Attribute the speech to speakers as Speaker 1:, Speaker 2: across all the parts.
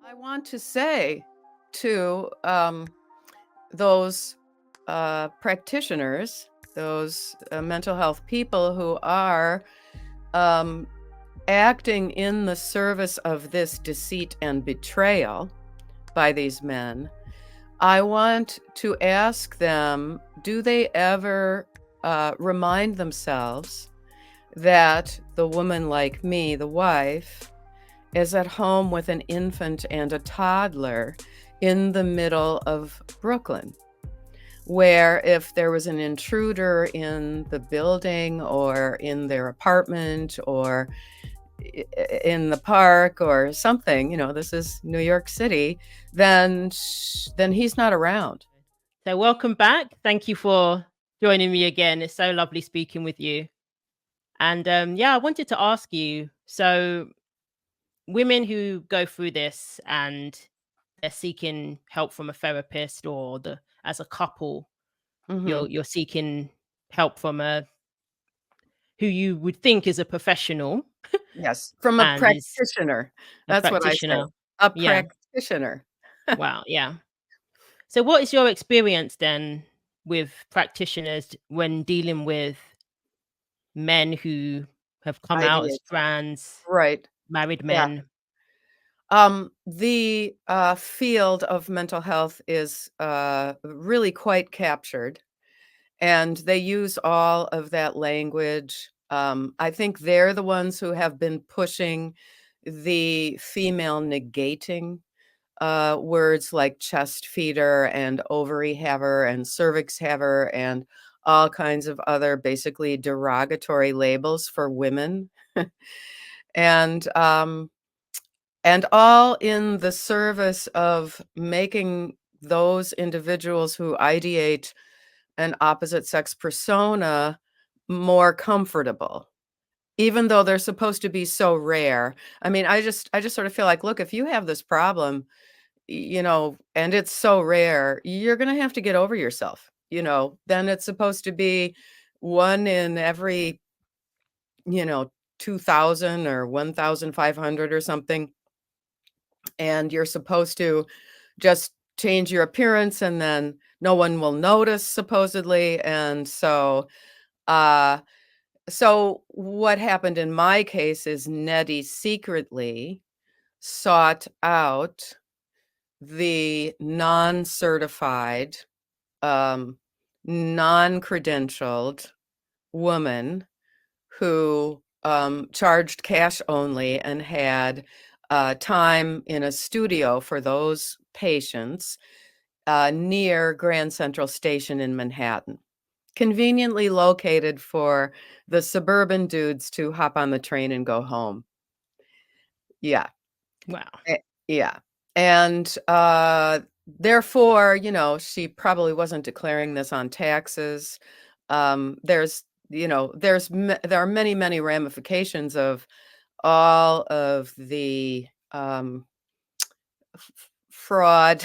Speaker 1: I want to say to those practitioners, those mental health people who are um, acting in the service of this deceit and betrayal by these men, I want to ask them, do they ever remind themselves that the woman like me, the wife, is at home with an infant and a toddler in the middle of Brooklyn, where if there was an intruder in the building or in their apartment or in the park or something, this is New York City, then he's not around.
Speaker 2: So welcome back. Thank you for joining me again. It's so lovely speaking with you. And I wanted to ask you, so women who go through this and they're seeking help from a therapist, or as a couple,
Speaker 1: Mm-hmm.
Speaker 2: you're seeking help from a who you would think is a professional
Speaker 1: Yes, from a
Speaker 2: and is
Speaker 1: practitioner.
Speaker 2: a
Speaker 1: That's what I say.
Speaker 2: practitioner.
Speaker 1: A
Speaker 2: Yeah.
Speaker 1: practitioner.
Speaker 2: Wow. Yeah. So what is your experience then with practitioners when dealing with men who have come out as
Speaker 1: Ideate.
Speaker 2: trans,
Speaker 1: Right.
Speaker 2: married
Speaker 1: Yeah.
Speaker 2: men?
Speaker 1: The field of mental health is really quite captured, and they use all of that language. I think they're the ones who have been pushing the female negating words like chest feeder and ovary haver and cervix haver and all kinds of other basically derogatory labels for women. and and all in the service of making those individuals who ideate an opposite sex persona more comfortable, even though they're supposed to be so rare. I mean, I just sort of feel like, look, if you have this problem, and it's so rare, you're going to have to get over yourself. Then it's supposed to be one in every, you know, 2000 or 1500 or something. And you're supposed to just change your appearance and then no one will notice, supposedly. And uh so what happened in my case is Nettie secretly sought out the non-certified, um non-credentialed woman who charged cash only and had time in a studio for those patients near Grand Central Station in Manhattan, conveniently located for the suburban dudes to hop on the train and go home. Yeah.
Speaker 2: Wow.
Speaker 1: Yeah. And therefore, she probably wasn't declaring this on taxes. There's, there are many, many ramifications of all of the fraud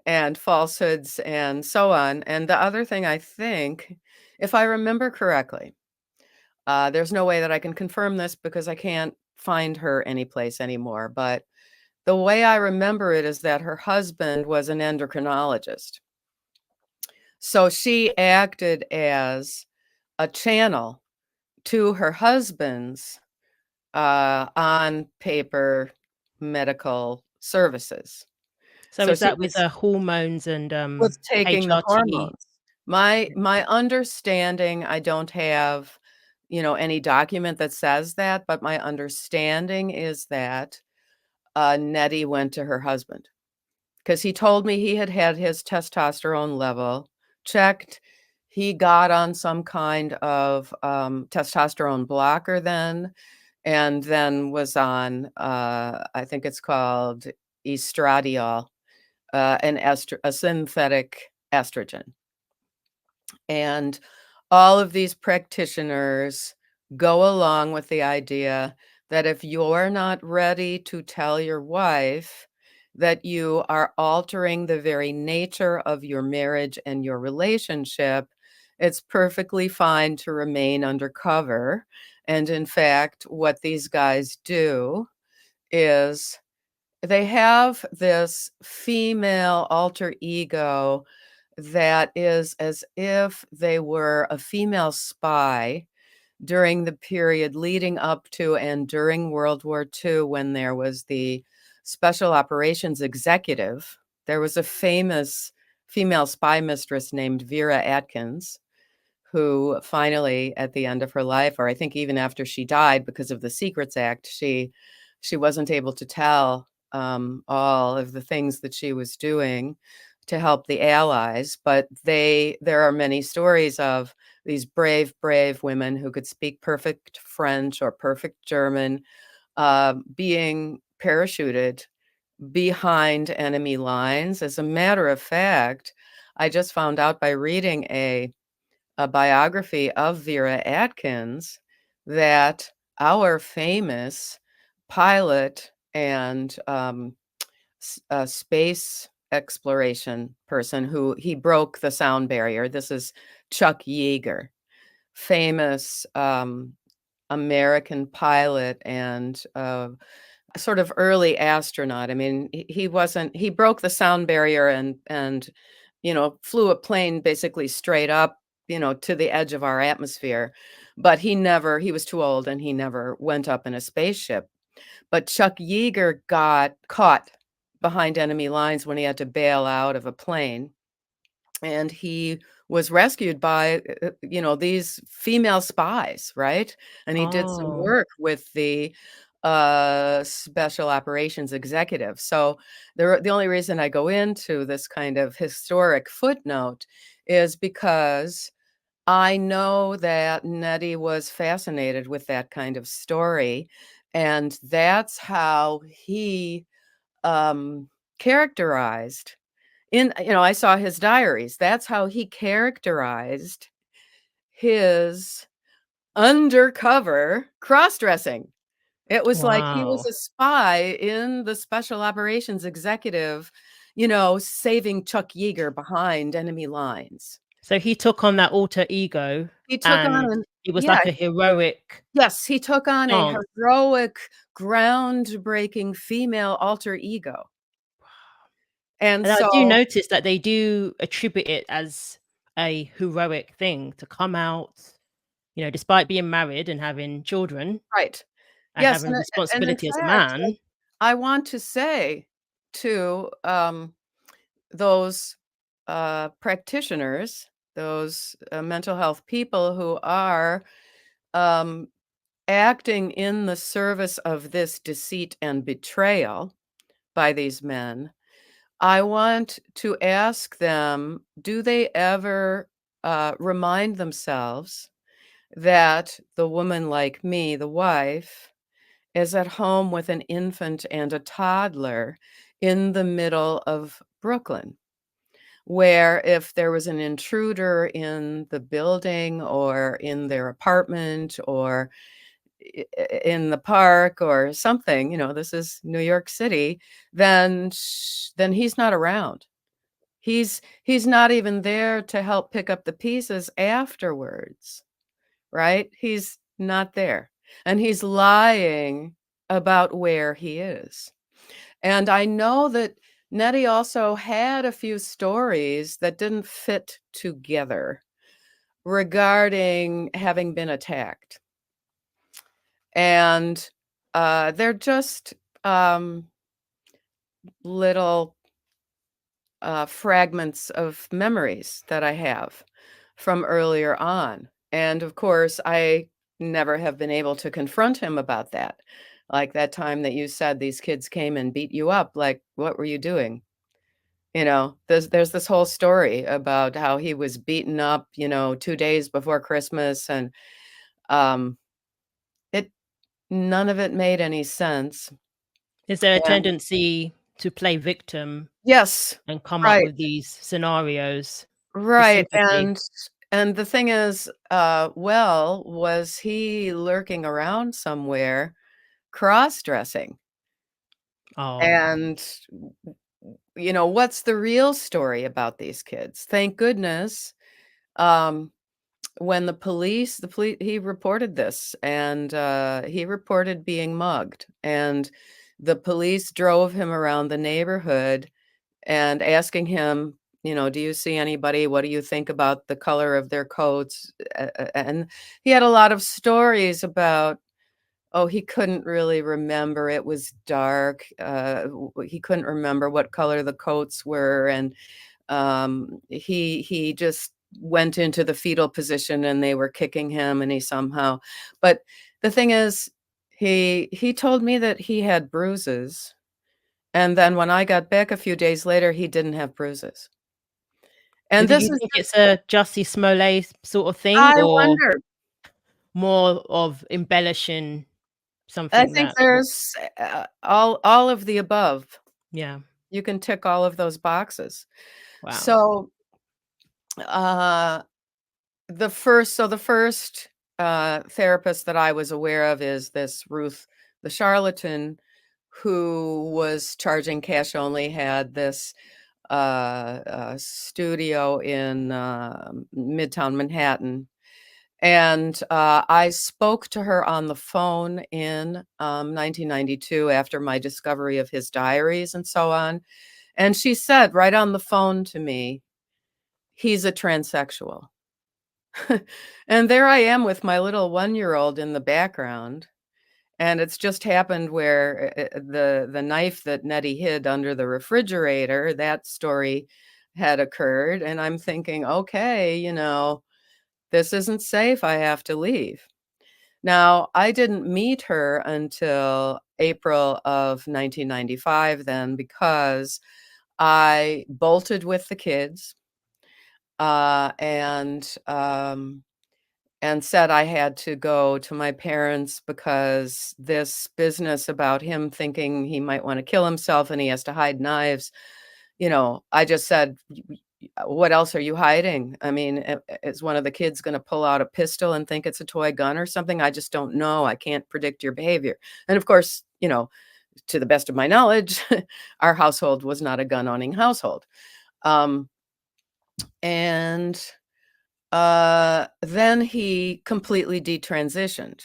Speaker 1: and falsehoods and so on. And the other thing, I think, if I remember correctly, there's no way that I can confirm this because I can't find her anyplace anymore. But the way I remember it is that her husband was an endocrinologist. So she acted as a channel to her husband's on paper medical services.
Speaker 2: So
Speaker 1: So
Speaker 2: is
Speaker 1: she
Speaker 2: that with the hormones and
Speaker 1: was taking the
Speaker 2: HRT?
Speaker 1: hormones. My understanding, I don't have, any document that says that, but my understanding is that Nettie went to her husband because he told me he had had his testosterone level checked. He got on some kind of testosterone blocker then, and then was on, I think it's called estradiol, a synthetic estrogen. And all of these practitioners go along with the idea that if you're not ready to tell your wife that you are altering the very nature of your marriage and your relationship, it's perfectly fine to remain undercover. And in fact, what these guys do is they have this female alter ego that is as if they were a female spy during the period leading up to and during World War II, when there was the Special Operations Executive. There was a famous female spy mistress named Vera Atkins, who finally, at the end of her life, or I think even after she died because of the Secrets Act, she wasn't able to tell all of the things that she was doing to help the Allies. But there are many stories of these brave, brave women who could speak perfect French or perfect German, being parachuted behind enemy lines. As a matter of fact, I just found out by reading a biography of Vera Atkins that our famous pilot and space exploration person, who he broke the sound barrier. This is Chuck Yeager, famous American pilot and sort of early astronaut. I mean, he broke the sound barrier and flew a plane basically straight up, to the edge of our atmosphere. But he was too old and he never went up in a spaceship. But Chuck Yeager got caught behind enemy lines when he had to bail out of a plane, and he was rescued by, these female spies, right? And he did some
Speaker 2: Oh,
Speaker 1: work with the special operations executive. So the only reason I go into this kind of historic footnote is because I know that Nutty was fascinated with that kind of story, and that's how he characterized I saw his diaries. That's how he characterized his undercover cross-dressing. It was like he was
Speaker 2: wow.
Speaker 1: a spy in the special operations executive, saving Chuck Yeager behind enemy lines.
Speaker 2: So he took on that alter ego
Speaker 1: He took on
Speaker 2: and
Speaker 1: an
Speaker 2: it was
Speaker 1: Yeah,
Speaker 2: like a heroic
Speaker 1: yes, he took on a
Speaker 2: stance.
Speaker 1: heroic, groundbreaking female alter ego. And
Speaker 2: And I do
Speaker 1: so
Speaker 2: notice that they do attribute it as a heroic thing to come out, despite being married and having children
Speaker 1: right.
Speaker 2: and
Speaker 1: Yes,
Speaker 2: having
Speaker 1: and in
Speaker 2: responsibility as a
Speaker 1: fact,
Speaker 2: man.
Speaker 1: I want to say to, those, practitioners, those, mental health people who are, um, acting in the service of this deceit and betrayal by these men, I want to ask them, do they ever, remind themselves that the woman like me, the wife, is at home with an infant and a toddler in the middle of Brooklyn, where if there was an intruder in the building or in their apartment or in the park or something, this is New York City, then he's not around. He's not even there to help pick up the pieces afterwards, right? He's not there. And he's lying about where he is. And I know that Nettie also had a few stories that didn't fit together regarding having been attacked. And they're just little fragments of memories that I have from earlier on. And of course, I never have been able to confront him about that. Like that time that you said these kids came and beat you up, like, what were you doing? There's this whole story about how he was beaten up, 2 days before Christmas, and um, it none of it made any sense.
Speaker 2: Is there a
Speaker 1: And
Speaker 2: tendency to play victim
Speaker 1: yes,
Speaker 2: and come up
Speaker 1: right.
Speaker 2: with these scenarios for
Speaker 1: Right,
Speaker 2: sympathy?
Speaker 1: and the thing is, well, was he lurking around somewhere cross-dressing?
Speaker 2: Oh,
Speaker 1: And, what's the real story about these kids? Thank goodness, um, when he reported this, and, he reported being mugged, and the police drove him around the neighborhood and asking him, "Do you see anybody? What do you think about the color of their coats?" And he had a lot of stories about, oh, he couldn't really remember. It was dark. He couldn't remember what color the coats were, and he just went into the fetal position, and they were kicking him, and he somehow. But the thing is, he told me that he had bruises, and then when I got back a few days later, he didn't have bruises.
Speaker 2: So
Speaker 1: And
Speaker 2: do
Speaker 1: this
Speaker 2: you
Speaker 1: is
Speaker 2: think
Speaker 1: just,
Speaker 2: it's a Jussie Smollett sort of thing,
Speaker 1: I
Speaker 2: or
Speaker 1: wonder.
Speaker 2: more of embellishing
Speaker 1: I
Speaker 2: something
Speaker 1: think
Speaker 2: that
Speaker 1: there's all of the above.
Speaker 2: yeah.
Speaker 1: You can tick all of those boxes.
Speaker 2: Wow.
Speaker 1: So, uh, the first therapist that I was aware of is this Ruth the charlatan, who was charging cash only, had this studio in Midtown Manhattan. And I spoke to her on the phone in 1992 after my discovery of his diaries and so on. And she said right on the phone to me, he's a transsexual. And there I am with my little 1-year-old in the background. And it's just happened where the knife that Nettie hid under the refrigerator, that story had occurred. And I'm thinking, okay, this isn't safe. I have to leave. Now, I didn't meet her until April of 1995 then, because I bolted with the kids, uh, and, um, and said I had to go to my parents because this business about him thinking he might wanna kill himself and he has to hide knives, I just said, what else are you hiding? I mean, is one of the kids gonna pull out a pistol and think it's a toy gun or something? I just don't know. I can't predict your behavior." And of course, to the best of my knowledge, our household was not a gun-owning household. Um, and, then he completely detransitioned,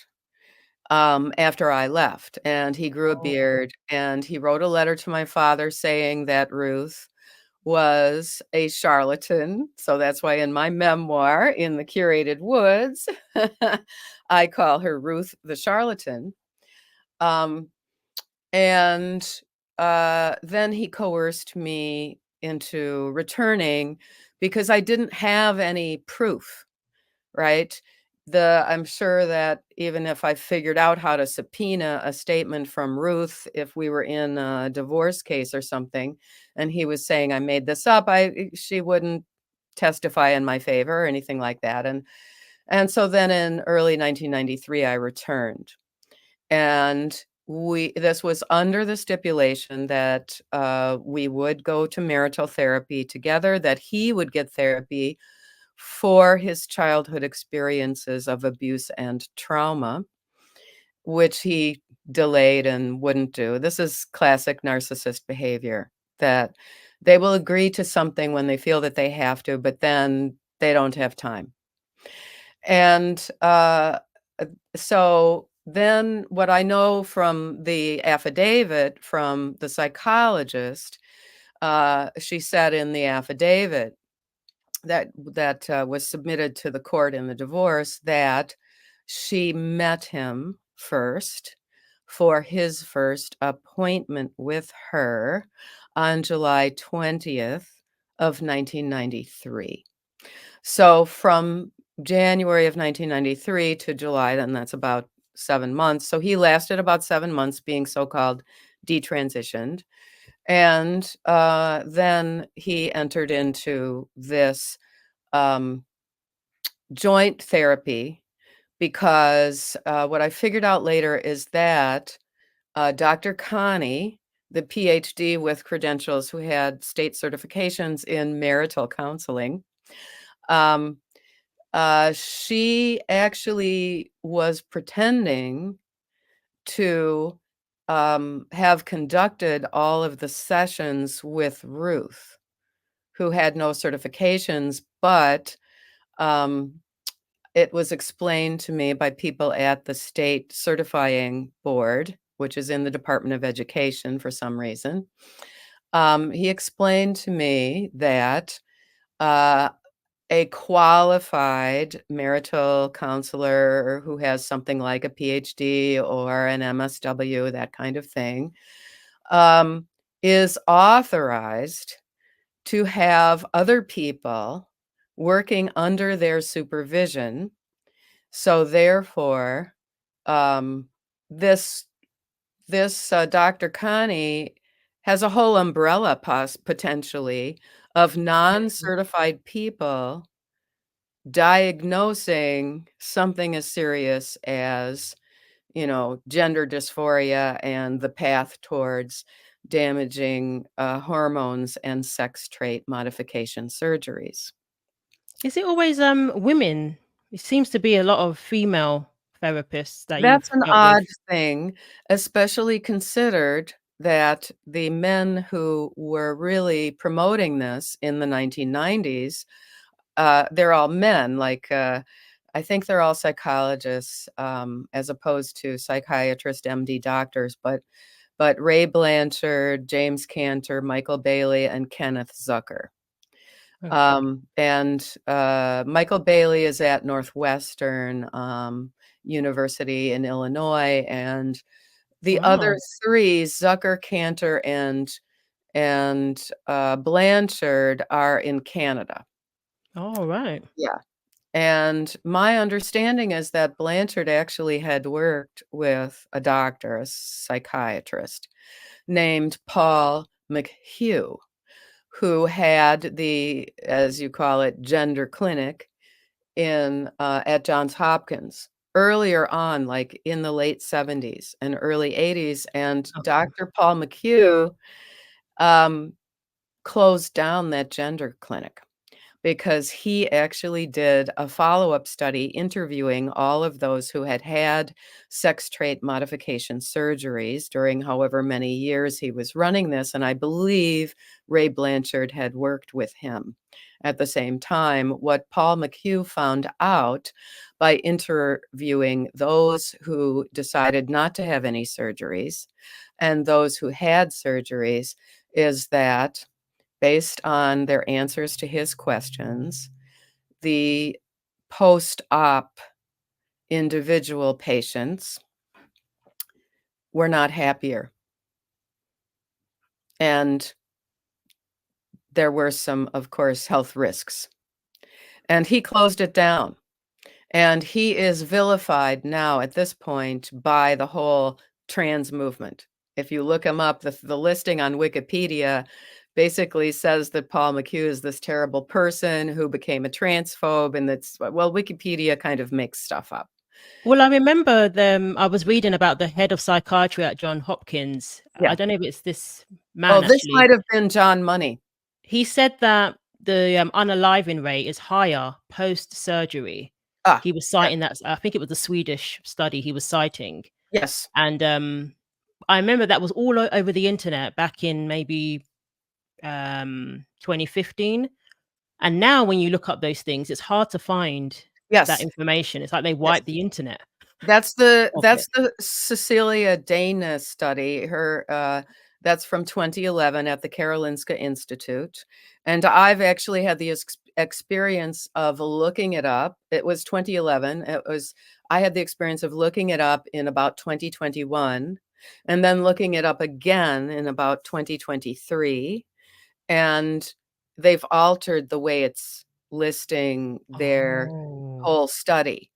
Speaker 1: after I left, and he grew a
Speaker 2: Oh.
Speaker 1: beard, and he wrote a letter to my father saying that Ruth was a charlatan. So that's why in my memoir, In The Curated Woods, I call her Ruth the charlatan. Um, and then he coerced me into returning because I didn't have any proof, right? I'm sure that even if I figured out how to subpoena a statement from Ruth, if we were in a divorce case or something, and he was saying I made this up, she wouldn't testify in my favor or anything like that. And so then in early 1993, I returned, and this was under the stipulation that we would go to marital therapy together, that he would get therapy for his childhood experiences of abuse and trauma, which he delayed and wouldn't do. This is classic narcissist behavior, that they will agree to something when they feel that they have to, but then they don't have time. And uh, so then what I know from the affidavit from the psychologist, she said in the affidavit that was submitted to the court in the divorce, that she met him first for his first appointment with her on July 20th of 1993. So from January of 1993 to July, then that's about 7 months. So he lasted about 7 months being so-called detransitioned. And then he entered into this um, joint therapy because what I figured out later is that Dr. Connie, the PhD with credentials who had state certifications in marital counseling, um, she actually was pretending to have conducted all of the sessions with Ruth, who had no certifications, but um, it was explained to me by people at the state certifying board, which is in the Department of Education for some reason. He explained to me that a qualified marital counselor who has something like a PhD or an MSW, that kind of thing, um, is authorized to have other people working under their supervision. So therefore, um, this Dr. Connie has a whole umbrella potentially of non-certified people diagnosing something as serious as, gender dysphoria and the path towards damaging hormones and sex trait modification surgeries.
Speaker 2: Is it always women? It seems to be a lot of female therapists that you've
Speaker 1: That's an
Speaker 2: dealt with.
Speaker 1: odd thing, especially considered that the men who were really promoting this in the 1990s, they're all men. Like, I think they're all psychologists, as opposed to psychiatrist, MD doctors. But Ray Blanchard, James Cantor, Michael Bailey, and Kenneth Zucker.
Speaker 2: Okay.
Speaker 1: Michael Bailey is at Northwestern University in Illinois, and the other
Speaker 2: Wow.
Speaker 1: three, Zucker, Cantor, and Blanchard, are in Canada.
Speaker 2: All right.
Speaker 1: Yeah. And my understanding is that Blanchard actually had worked with a doctor, a psychiatrist, named Paul McHugh, who had the, as you call it, gender clinic at Johns Hopkins earlier on, like in the late 70s and early 80s. And
Speaker 2: Okay.
Speaker 1: Dr. Paul McHugh um, closed down that gender clinic, because he actually did a follow-up study interviewing all of those who had had sex trait modification surgeries during however many years he was running this, and I believe Ray Blanchard had worked with him. At the same time, what Paul McHugh found out by interviewing those who decided not to have any surgeries and those who had surgeries is that, based on their answers to his questions, the post-op individual patients were not happier. And there were some, of course, health risks. And he closed it down. And he is vilified now at this point by the whole trans movement. If you look him up, the listing on Wikipedia basically says that Paul McHugh is this terrible person who became a transphobe, and Wikipedia kind of makes stuff up.
Speaker 2: Well, I remember them. I was reading about the head of psychiatry at John Hopkins. I
Speaker 1: Yeah.
Speaker 2: don't know if it's this
Speaker 1: Oh,
Speaker 2: man
Speaker 1: this
Speaker 2: actually.
Speaker 1: might have been John Money.
Speaker 2: He said that the unaliving rate is higher post surgery.
Speaker 1: Ah,
Speaker 2: He was
Speaker 1: yes,
Speaker 2: citing that. I think it was the Swedish study he was citing,
Speaker 1: yes,
Speaker 2: and I remember that was all over the internet back in maybe 2015. And now, when you look up those things, it's hard to find that
Speaker 1: yes.
Speaker 2: information. It's like they
Speaker 1: Yes.
Speaker 2: wiped the internet
Speaker 1: That's the
Speaker 2: of
Speaker 1: that's
Speaker 2: it.
Speaker 1: the Cecilia Dana study. That's from 2011 at the Karolinska Institute, and I've actually had the experience of looking it up. It was 2011. I had the experience of looking it up in about 2021, and then looking it up again in about 2023, and they've altered the way it's listing their
Speaker 2: Oh.
Speaker 1: whole study.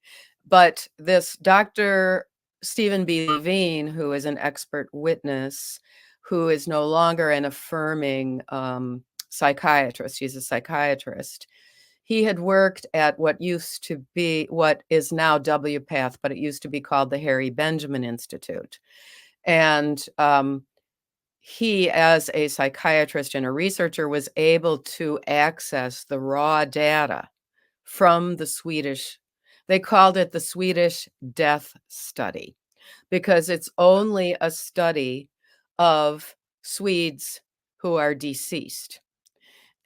Speaker 1: But this Dr. Stephen B. Levine, who is an expert witness, who is no longer an affirming psychiatrist, he's a psychiatrist. He had worked at what is now WPATH, but it used to be called the Harry Benjamin Institute. And he, as a psychiatrist and a researcher, was able to access the raw data from the Swedish. They called it the Swedish death study, because it's only a study of Swedes who are deceased.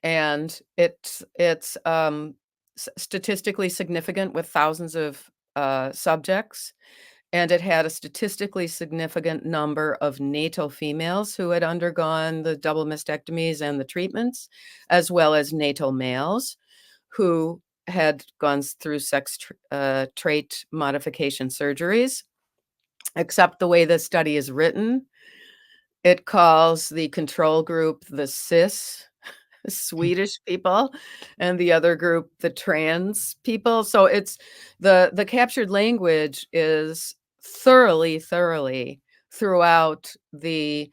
Speaker 1: And it's statistically significant with thousands of subjects. and it had a statistically significant number of natal females who had undergone the double mastectomies and the treatments, as well as natal males who had gone through sex trait modification surgeries. Except the way this study is written, it calls the control group the cis Swedish people and the other group the trans people. So it's the captured language is thoroughly throughout the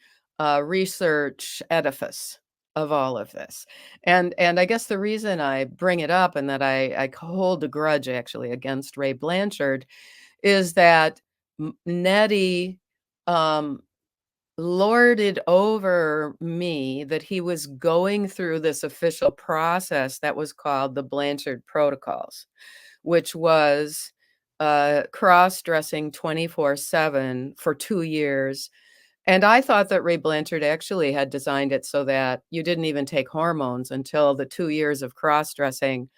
Speaker 1: research edifice of all of this. And I guess the reason I bring it up and that I hold a grudge actually against Ray Blanchard is that Nettie lorded over me that he was going through this official process that was called the Blanchard Protocols, which was cross-dressing 24/7 for 2 years. And I thought that Ray Blanchard actually had designed it so that you didn't even take hormones until the 2 years of cross-dressing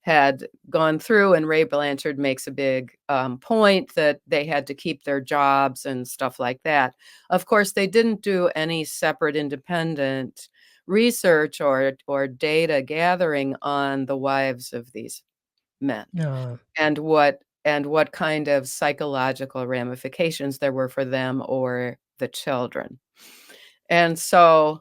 Speaker 1: had gone through, and Ray Blanchard makes a big point that they had to keep their jobs and stuff like that. Of course, they didn't do any separate independent research or data gathering on the wives of these men
Speaker 2: No.
Speaker 1: and what kind of psychological ramifications there were for them or the children. And so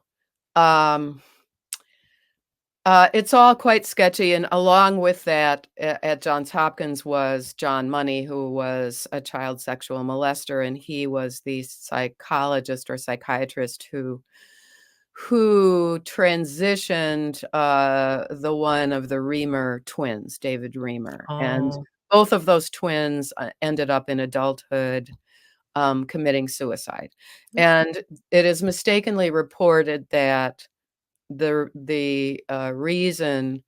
Speaker 1: it's all quite sketchy, and along with that, at Johns Hopkins was John Money, who was a child sexual molester, and he was the psychologist or psychiatrist who transitioned the one of the Reamer twins, David Reamer, and
Speaker 2: Oh.
Speaker 1: both of those twins ended up in adulthood committing suicide. And it is mistakenly reported that the reason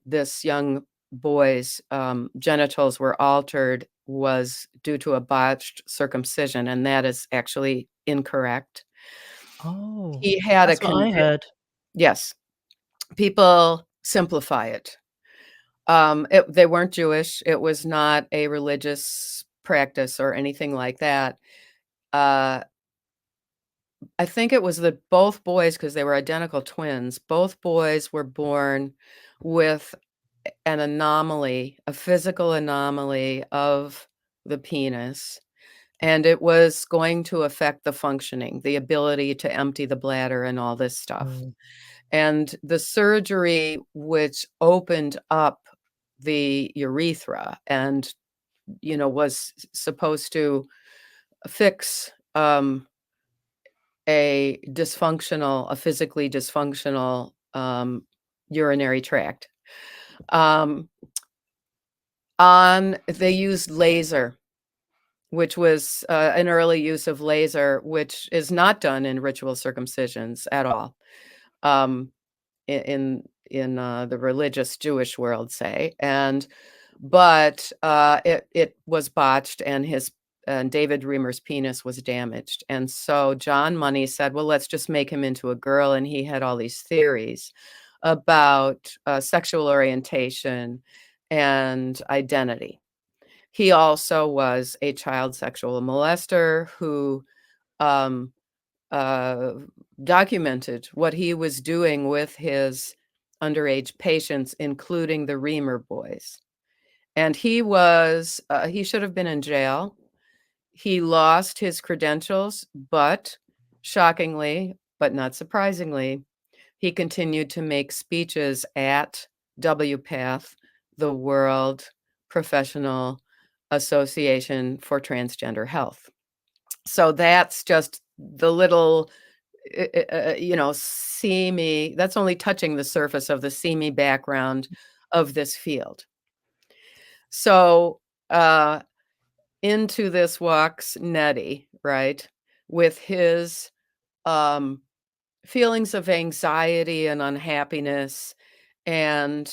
Speaker 1: this young boy's genitals were altered was due to a botched circumcision, and that is actually incorrect.
Speaker 2: Oh,
Speaker 1: He had a
Speaker 2: that's what I heard.
Speaker 1: yes, people simplify it. They weren't Jewish. It was not a religious practice or anything like that. Uh, I think it was that both boys, because they were identical twins, both boys were born with an anomaly, a physical anomaly of the penis, and it was going to affect the functioning, the ability to empty the bladder and all this stuff.
Speaker 2: Mm.
Speaker 1: And the surgery, which opened up the urethra and, was supposed to fix a physically dysfunctional urinary tract. They used laser, which was an early use of laser, which is not done in ritual circumcisions at all. In the religious Jewish world, say, but it was botched, and David Reamer's penis was damaged, and so John Money said, "Well, let's just make him into a girl," and he had all these theories about sexual orientation and identity. He also was a child sexual molester who um, uh, documented what he was doing with his underage patients, including the Reamer boys. And he should have been in jail. He lost his credentials, but shockingly, but not surprisingly, he continued to make speeches at WPATH, the World Professional Association for Transgender Health. So that's just the little, seamy, that's only touching the surface of the seamy background of this field. So into this walks Nettie, right, with his feelings of anxiety and unhappiness, and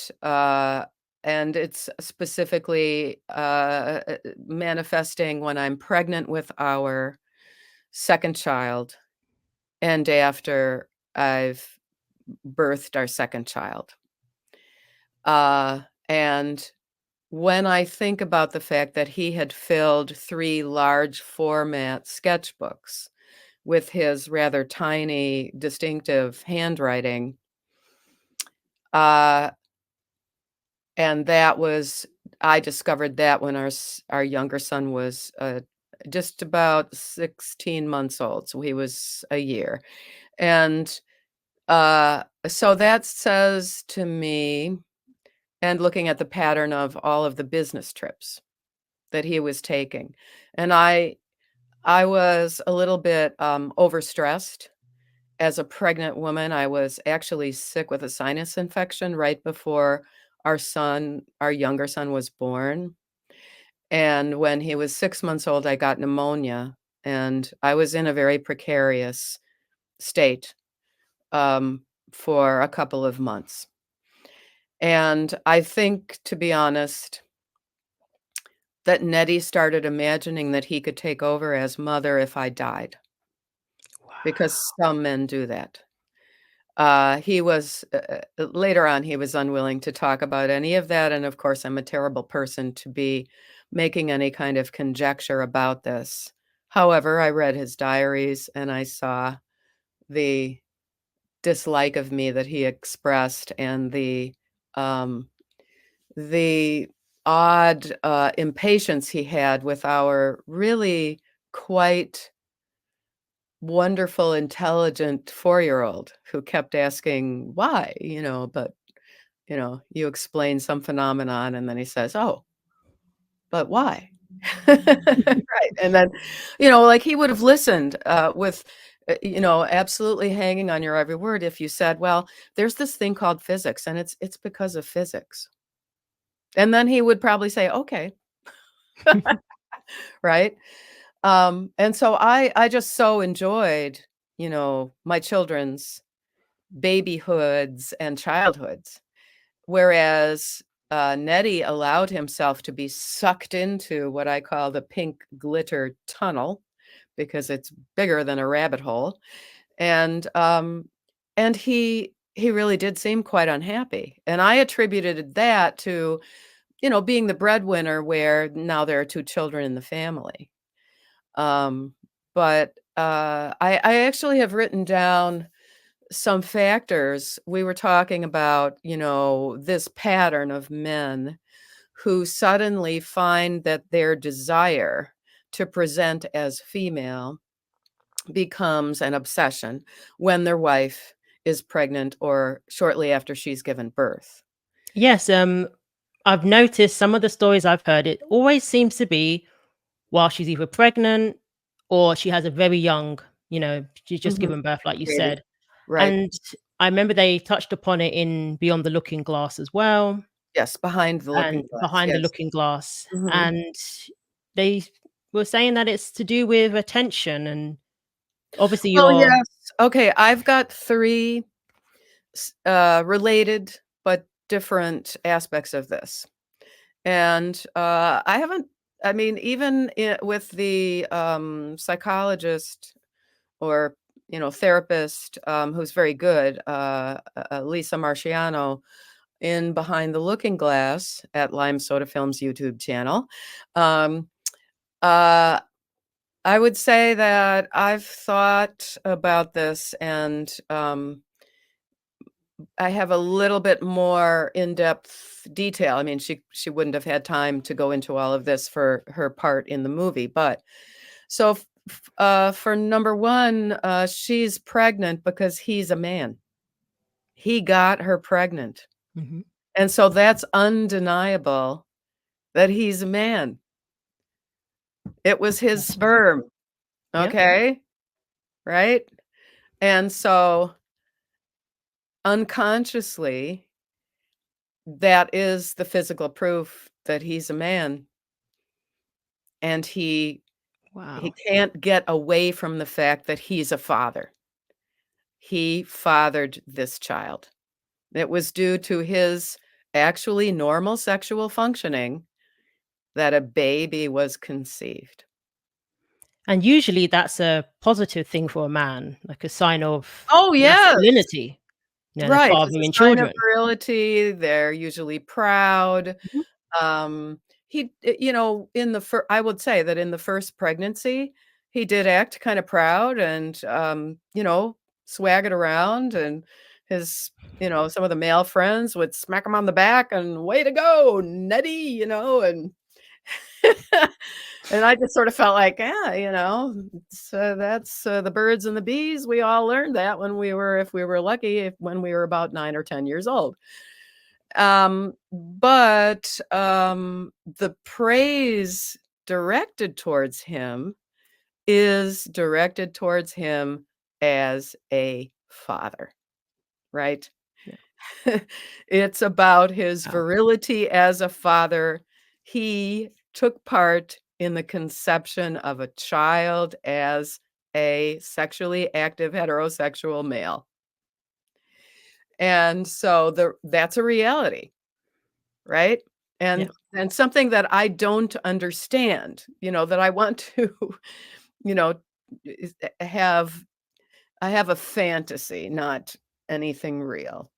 Speaker 1: it's specifically manifesting when I'm pregnant with our second child and after I've birthed our second child. And when I think about the fact that he had filled 3 large format sketchbooks with his rather tiny, distinctive handwriting, uh, and that was I discovered that when our younger son was, just about 16 months old, so he was a year, and, so that says to me, and looking at the pattern of all of the business trips that he was taking, and I was a little bit, overstressed. As a pregnant woman, I was actually sick with a sinus infection right before our younger son was born, and when he was 6 months old, I got pneumonia, and I was in a very precarious state, um, for a couple of months. And I think, to be honest, that Nettie started imagining that he could take over as mother if I died, because
Speaker 2: Wow.
Speaker 1: some men do that. He was later on, he was unwilling to talk about any of that, and of course, I'm a terrible person to be making any kind of conjecture about this. However, I read his diaries and I saw the dislike of me that he expressed and um, the odd, impatience he had with our really quite wonderful, intelligent four-year-old who kept asking, "Why?" But, you explain some phenomenon, and then he says, "Oh, but why?" Right, and then, like, he would have listened, with, absolutely hanging on your every word if you said, "Well, there's this thing called physics, and it's because of physics." And then he would probably say, "Okay." Right? And so I just so enjoyed, my children's babyhoods and childhoods, whereas, Nettie allowed himself to be sucked into what I call the pink glitter tunnel, because it's bigger than a rabbit hole, and, he really did seem quite unhappy, and I attributed that to, being the breadwinner where now there are 2 children in the family. Um, but, I actually have written down some factors. We were talking about, this pattern of men who suddenly find that their desire to present as female becomes an obsession when their wife is pregnant or shortly after she's given birth.
Speaker 2: Yes, I've noticed some of the stories I've heard, it always seems to be while she's either pregnant or she has a very young, she's just
Speaker 1: Mhm.
Speaker 2: given birth, like you
Speaker 1: Baby.
Speaker 2: said.
Speaker 1: Right.
Speaker 2: And I remember they touched upon it in Beyond the Looking Glass as well,
Speaker 1: Yes, behind the
Speaker 2: and
Speaker 1: looking glass,
Speaker 2: Behind the
Speaker 1: yes.
Speaker 2: Looking Glass.
Speaker 1: Mhm.
Speaker 2: And they were saying that it's to do with attention and obviously
Speaker 1: Well,
Speaker 2: you're
Speaker 1: yes. Okay, I've got 3 related but different aspects of this. And, I haven't I mean, even with the, psychologist or, therapist, who's very good, Lisa Marciano in Behind the Looking Glass at Lime Soda Films YouTube channel, um, uh, I would say that I've thought about this and, I have a little bit more in-depth detail. I mean, she wouldn't have had time to go into all of this for her part in the movie, but so for number 1, she's pregnant because he's a man. He got her pregnant,
Speaker 2: Mhm.
Speaker 1: and so that's undeniable that he's a man. It was his
Speaker 2: That's right.
Speaker 1: sperm,
Speaker 2: Yeah.
Speaker 1: okay? Right? And so unconsciously, that is the physical proof that he's a man. And he
Speaker 2: Wow.
Speaker 1: can't get away from the fact that he's a father. He fathered this child. It was due to his actually normal sexual functioning that a baby was conceived.
Speaker 2: And usually that's a positive thing for a man, like a sign of
Speaker 1: Oh, yes.
Speaker 2: masculinity, the
Speaker 1: Right, it's
Speaker 2: fathering
Speaker 1: a sign of
Speaker 2: children.
Speaker 1: virility, they're usually proud,
Speaker 2: Mhm.
Speaker 1: He you know, I would say that in the first pregnancy, he did act kinda proud and, you know, swag it around, and his some of the male friends would smack him on the back and, "Way to go, Nutty," and and I just sort of felt like, "Yeah, that's, the birds and the bees, we all learned that when if we were lucky, when we were about 9 or 10 years old." The praise directed towards him is directed towards him as a father, right?
Speaker 2: Yeah.
Speaker 1: It's about his
Speaker 2: Wow.
Speaker 1: virility as a father. He took part in the conception of a child as a sexually active heterosexual male. And so that's a reality, right?
Speaker 2: Yeah.
Speaker 1: And something that I don't understand, that I want to, you know, is have I have a fantasy, not anything real.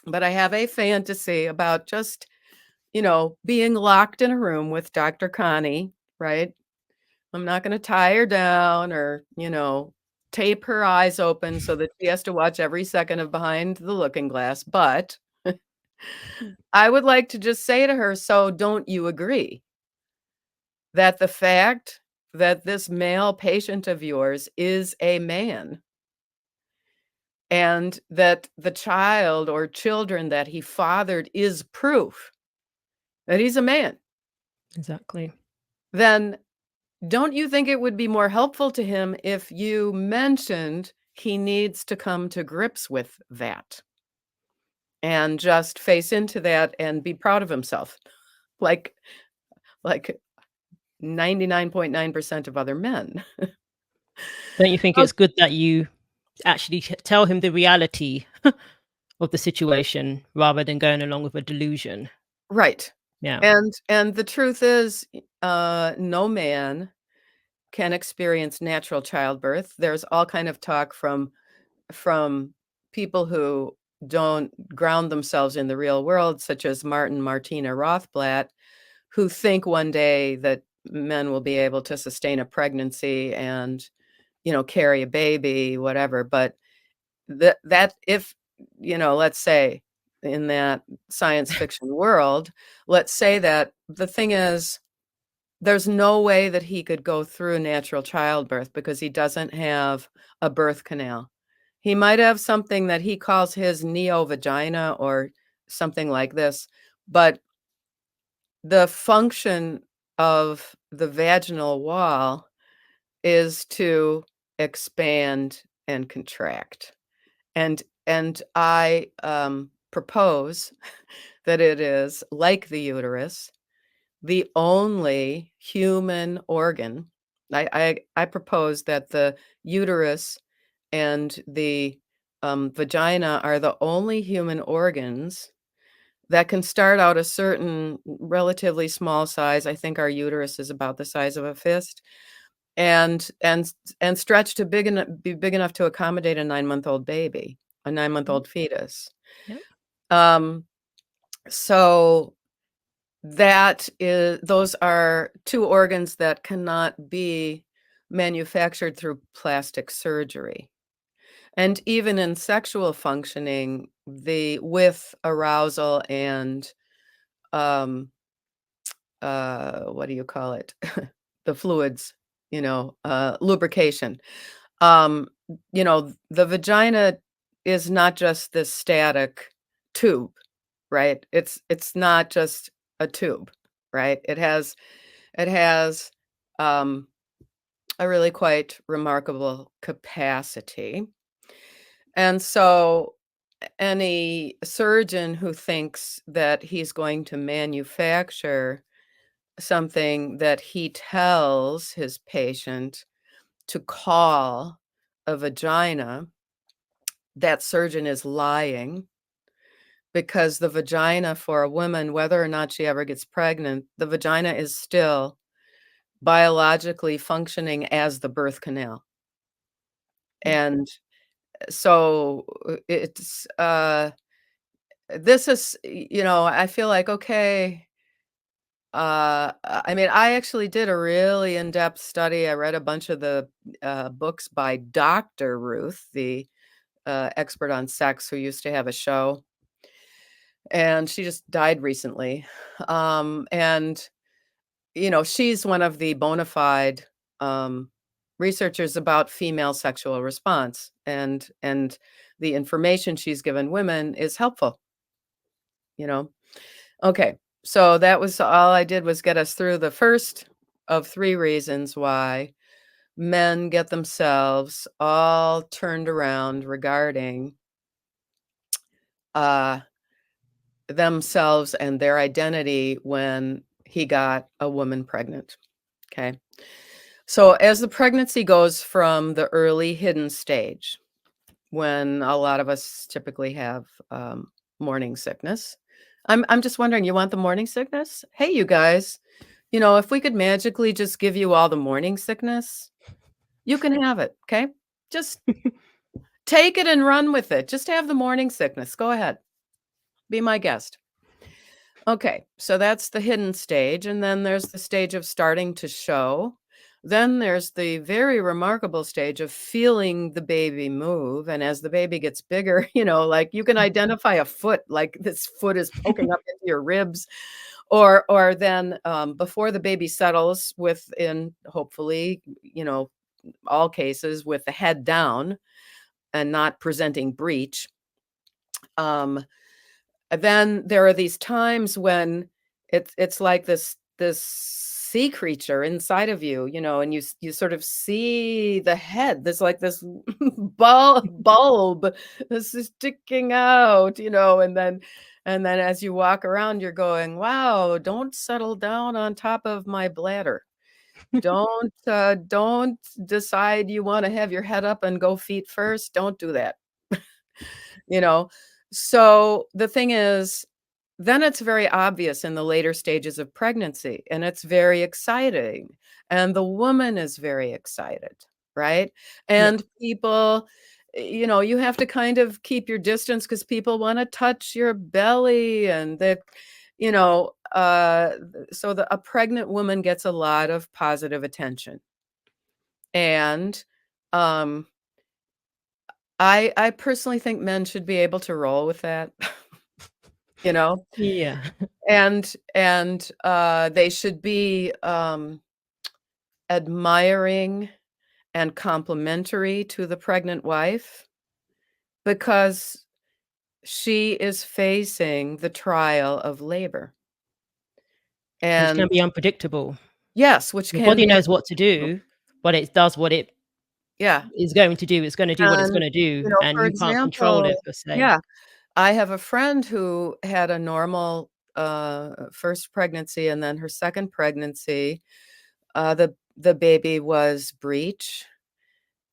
Speaker 1: But I have a fantasy about just, being locked in a room with Dr. Connie, right? I'm not gonna tie her down or, tape her eyes open so that she has to watch every second of Behind the Looking Glass, but I would like to just say to her, "So don't you agree that the fact that this male patient of yours is a man and that the child or children that he fathered is proof that he's a man,
Speaker 2: Exactly.
Speaker 1: then don't you think it would be more helpful to him if you mentioned he needs to come to grips with that and just face into that and be proud of himself like like 99.9% of other men?"
Speaker 2: Don't you think
Speaker 1: Oh,
Speaker 2: it's good that you actually tell him the reality of the situation rather than going along with a delusion?
Speaker 1: right.
Speaker 2: Yeah.
Speaker 1: And the truth is, no man can experience natural childbirth. There's all kind of talk from people who don't ground themselves in the real world, such as Martina Rothblatt, who think one day that men will be able to sustain a pregnancy and, carry a baby, whatever. But that if, let's say in that science fiction world, let's say that the thing is, there's no way that he could go through natural childbirth because he doesn't have a birth canal. He might have something that he calls his neo-vagina or something like this, but the function of the vaginal wall is to expand and contract. And I, propose that it is, like the uterus, the only human organ. I propose that the uterus and the, vagina are the only human organs that can start out a certain relatively small size. I think our uterus is about the size of a fist, and stretch to be big enough to accommodate a 9-month-old baby, a
Speaker 2: Yep.
Speaker 1: 9-month-old fetus.
Speaker 2: Yep.
Speaker 1: Um, so those are 2 organs that cannot be manufactured through plastic surgery. And even in sexual functioning, with arousal and, um, what do you call it? The fluids, lubrication. The vagina is not just this static tube, right? It's not just a tube, right? It has um, a really quite remarkable capacity. And so any surgeon who thinks that he's going to manufacture something that he tells his patient to call a vagina, that surgeon is lying, because the vagina for a woman, whether or not she ever gets pregnant, the vagina is still biologically functioning as the birth canal.
Speaker 2: Yeah.
Speaker 1: And so this is, I feel like, okay, I mean, I actually did a really in-depth study. I read a bunch of the books by Dr. Ruth, the expert on sex who used to have a show, and she just died recently. And she's one of the bona fide researchers about female sexual response, and the information she's given women is helpful. You know. Okay, so that was all I did was get us through the first of 3 reasons why men get themselves all turned around regarding uh, themselves and their identity when he got a woman pregnant. Okay. So as the pregnancy goes from the early hidden stage, when a lot of us typically have morning sickness. I'm just wondering, you want the morning sickness? Hey, you guys, if we could magically just give you all the morning sickness, you can have it, okay? Just take it and run with it. Just have the morning sickness. Go ahead. Be my guest. Okay, so that's the hidden stage, and then there's the stage of starting to show. Then there's the very remarkable stage of feeling the baby move, and as the baby gets bigger, like you can identify a foot, like this foot is poking up into your ribs, or then before the baby settles, within hopefully, all cases with the head down and not presenting breech. Then there are these times when it's like this sea creature inside of you, and you sort of see the head. There's like this bulb this is sticking out, and then as you walk around, you're going, "Wow, don't settle down on top of my bladder. Don't decide you want to have your head up and go feet first. Don't do that." You know? So the thing is, then it's very obvious in the later stages of pregnancy, and it's very exciting, and the woman is very excited, right?
Speaker 2: Yeah.
Speaker 1: And people, you have to kind of keep your distance because people wanna touch your belly and that, so a pregnant woman gets a lot of positive attention. And, um I personally think men should be able to roll with that, you know,
Speaker 2: Yeah.
Speaker 1: and they should be, admiring and complimentary to the pregnant wife because she is facing the trial of labor.
Speaker 2: Which can
Speaker 1: And
Speaker 2: be unpredictable.
Speaker 1: yes, which
Speaker 2: Your
Speaker 1: can
Speaker 2: body
Speaker 1: be
Speaker 2: knows what to do, but it does what it
Speaker 1: yeah,
Speaker 2: is going to do. It's gonna do what it's
Speaker 1: and,
Speaker 2: gonna do, and
Speaker 1: for
Speaker 2: you can't control
Speaker 1: example
Speaker 2: it per se.
Speaker 1: yeah. I have a friend who had a normal, first pregnancy, and then her second pregnancy, the baby was breech,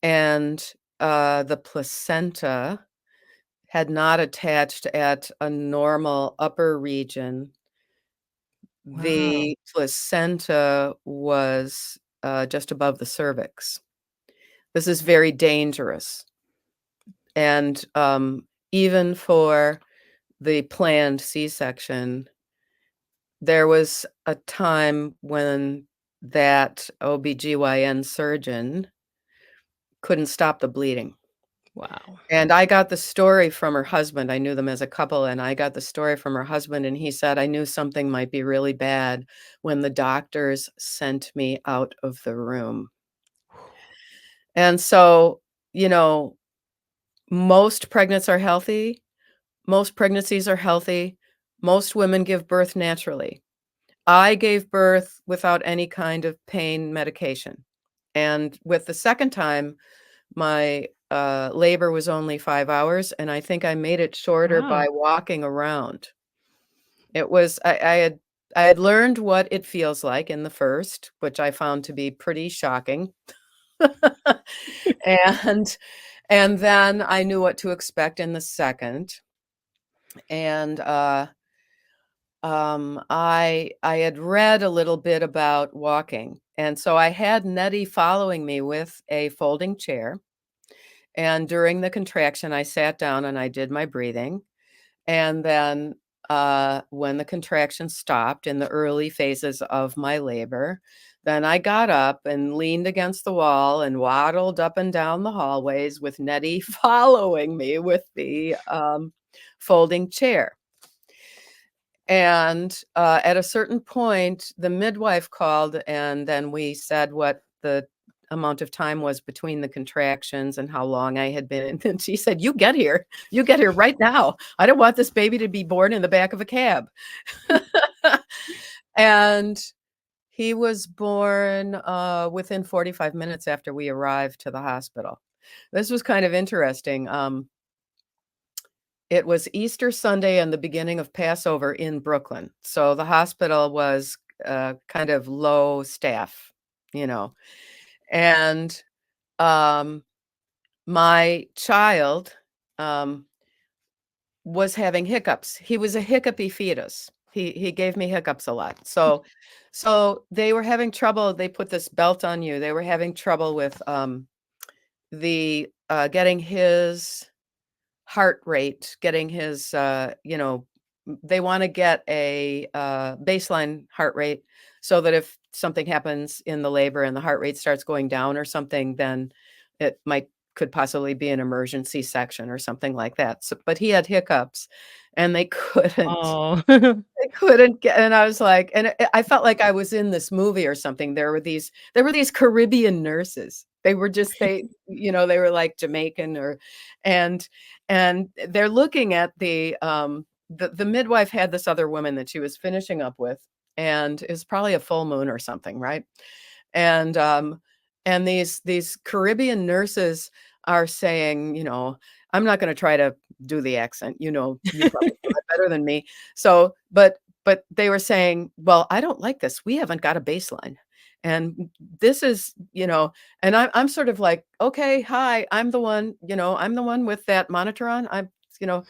Speaker 1: and, the placenta had not attached at a normal upper region.
Speaker 2: Wow.
Speaker 1: The placenta was, just above the cervix. This is very dangerous, and, even for the planned C-section, there was a time when that OBGYN surgeon couldn't stop the bleeding.
Speaker 2: Wow.
Speaker 1: And I got the story from her husband. I knew them as a couple, and I got the story from her husband, and he said, "I knew something might be really bad when the doctors sent me out of the room." And so, you know, most pregnants are healthy. Most pregnancies are healthy. Most women give birth naturally. I gave birth without any kind of pain medication. And with the second time, my, labor was only 5 hours, and I think I made it shorter by
Speaker 2: Wow.
Speaker 1: walking around. It was I had learned what it feels like in the first, which I found to be pretty shocking. And and then I knew what to expect in the second, and, I had read a little bit about walking, and so I had Nutty following me with a folding chair, and during the contraction, I sat down and I did my breathing, and then, when the contractions stopped in the early phases of my labor. Then I got up and leaned against the wall and waddled up and down the hallways with Nettie following me with the folding chair. And at a certain point, the midwife called, and then we said what the amount of time was between the contractions and how long I had been. And she said, "You get here. You get here right now. I don't want this baby to be born in the back of a cab." And he was born within 45 minutes after we arrived to the hospital. This was kind of interesting. It was Easter Sunday and the beginning of Passover in Brooklyn. So the hospital was kind of low staff, you know. And my child was having hiccups. He was a hiccupy fetus. He gave me hiccups a lot. So they were having trouble. They put this belt on you. They were having trouble with the getting his heart rate, getting his they want to get a baseline heart rate so that if something happens in the labor and the heart rate starts going down or something, then it could possibly be an emergency section or something like that. So, but he had hiccups and they couldn't
Speaker 2: Oh.
Speaker 1: I couldn't get, and I was like, and I felt like I was in this movie or something. There were these Caribbean nurses. They were just they were like Jamaican and and they're looking at the midwife had this other woman that she was finishing up with, and it was probably a full moon or something, right? And these Caribbean nurses are saying, I'm not going to try to do the accent. You probably know it better than me. So, but they were saying, well, I don't like this. We haven't got a baseline. And this is, and I'm sort of like, okay, hi, I'm the one with that monitor on. you know,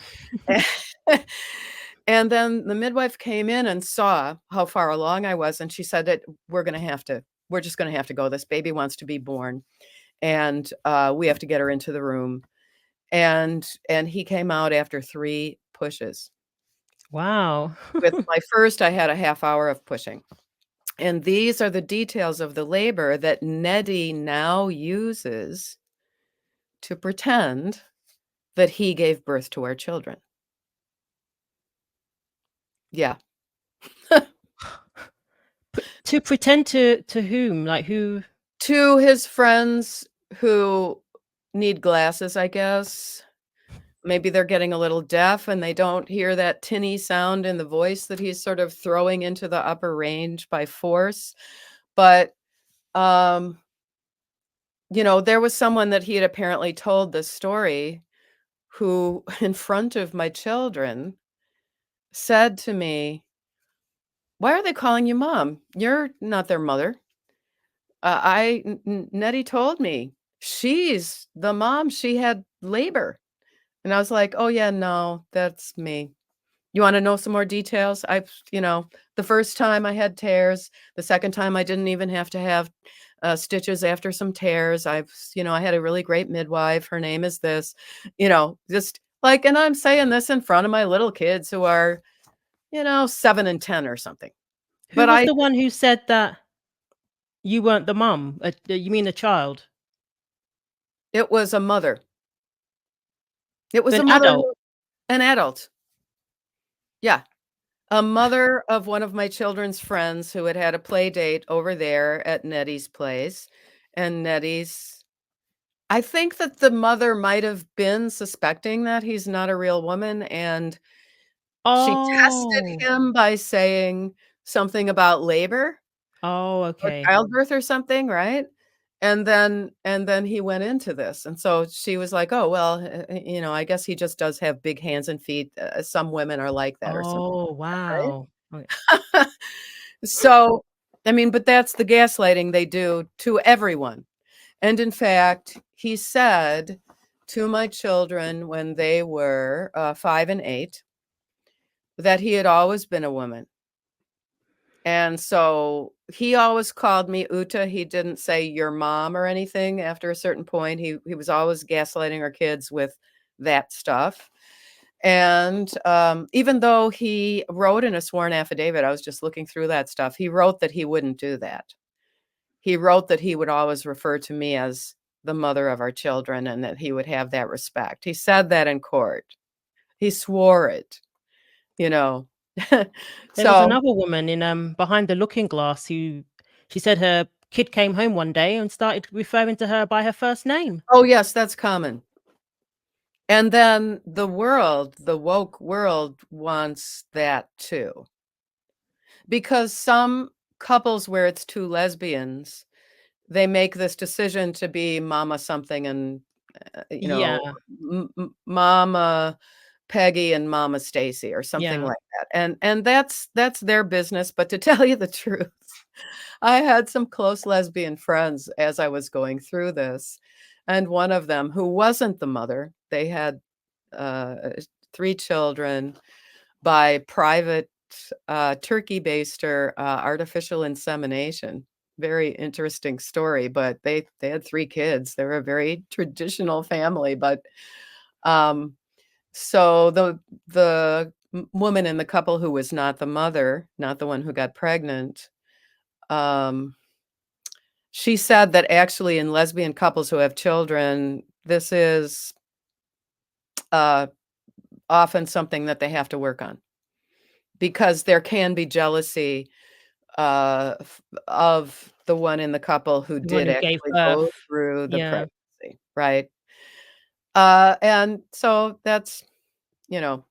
Speaker 1: and then the midwife came in and saw how far along I was. And she said that we're just going to have to go. This baby wants to be born. And we have to get her into the room. And he came out after 3 pushes.
Speaker 2: Wow.
Speaker 1: With my first, I had a half hour of pushing. And these are the details of the labor that Nettie now uses to pretend that he gave birth to our children. Yeah.
Speaker 2: To pretend to whom? Like who?
Speaker 1: To his friends who need glasses, I guess. Maybe they're getting a little deaf and they don't hear that tinny sound in the voice that he's sort of throwing into the upper range by force. But, there was someone that he had apparently told this story who, in front of my children, said to me, "Why are they calling you mom? You're not their mother." Nettie told me she's the mom. She had labor. And I was like, "Oh yeah, no, that's me. You want to know some more details? The first time I had tears, the second time I didn't even have to have stitches after some tears. I had a really great midwife. Her name is this, just like, and I'm saying this in front of my little kids who are, 7 and 10 or something.
Speaker 2: Who
Speaker 1: But
Speaker 2: was the one who said that you weren't the mum? You mean the child?
Speaker 1: it was a mother. It was
Speaker 2: An
Speaker 1: a mother,
Speaker 2: adult?
Speaker 1: an adult. Yeah. A mother of one of my children's friends who had had a play date over there at Nettie's place, and I think that the mother might have been suspecting that he's not a real woman, and she tested
Speaker 2: Oh.
Speaker 1: him by saying something about labor
Speaker 2: Oh,
Speaker 1: or
Speaker 2: okay.
Speaker 1: childbirth or something, right? And then he went into this, and so she was like, "Oh, well, I guess he just does have big hands and feet. Some women are like that or something
Speaker 2: Oh,
Speaker 1: like
Speaker 2: wow. Okay.
Speaker 1: that, right?" So, I mean, but that's the gaslighting they do to everyone. And in fact, he said to my children when they were 5 and 8 that he had always been a woman. And so he always called me Ute. He didn't say your mom or anything after a certain point. He was always gaslighting our kids with that stuff. And even though he wrote in a sworn affidavit, I was just looking through that stuff, he wrote that he wouldn't do that. He wrote that he would always refer to me as the mother of our children and that he would have that respect. He said that in court. He swore it, you know.
Speaker 2: There was
Speaker 1: So,
Speaker 2: another woman in Behind the Looking Glass who she said her kid came home one day and started referring to her by her first name.
Speaker 1: oh, yes, that's common. And then the world, the woke world wants that too. Because some couples where it's two lesbians, they make this decision to be mama something and,
Speaker 2: Yeah,
Speaker 1: Mama Peggy and Mama Stacy or something
Speaker 2: yeah.
Speaker 1: like that. And that's their business, but to tell you the truth, I had some close lesbian friends as I was going through this, and one of them who wasn't the mother, they had, uh, 3 children by private, turkey baster, artificial insemination. Very interesting story, but they had 3 kids. They were a very traditional family, but, um, so the woman in the couple who was not the mother, not the one who got pregnant, um, she said that actually in lesbian couples who have children, this is, uh, often something that they have to work on because there can be jealousy, of the one in the couple who
Speaker 2: The one
Speaker 1: did
Speaker 2: who gave
Speaker 1: actually go
Speaker 2: birth.
Speaker 1: through the
Speaker 2: Yeah.
Speaker 1: pregnancy, right? And so that's, you know,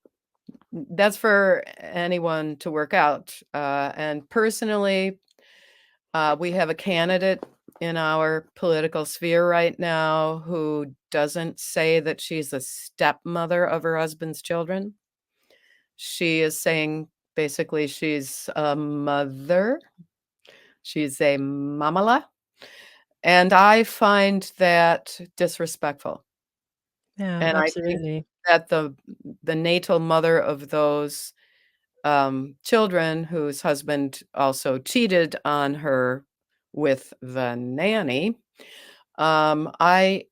Speaker 1: that's for anyone to work out. And personally, we have a candidate in our political sphere right now who doesn't say that she's a stepmother of her husband's children. She is saying basically she's a mother. She's a mamala. And I find that disrespectful.
Speaker 2: Yeah,
Speaker 1: And I think
Speaker 2: absolutely.
Speaker 1: that the natal mother of those children whose husband also cheated on her with the nanny. Um, I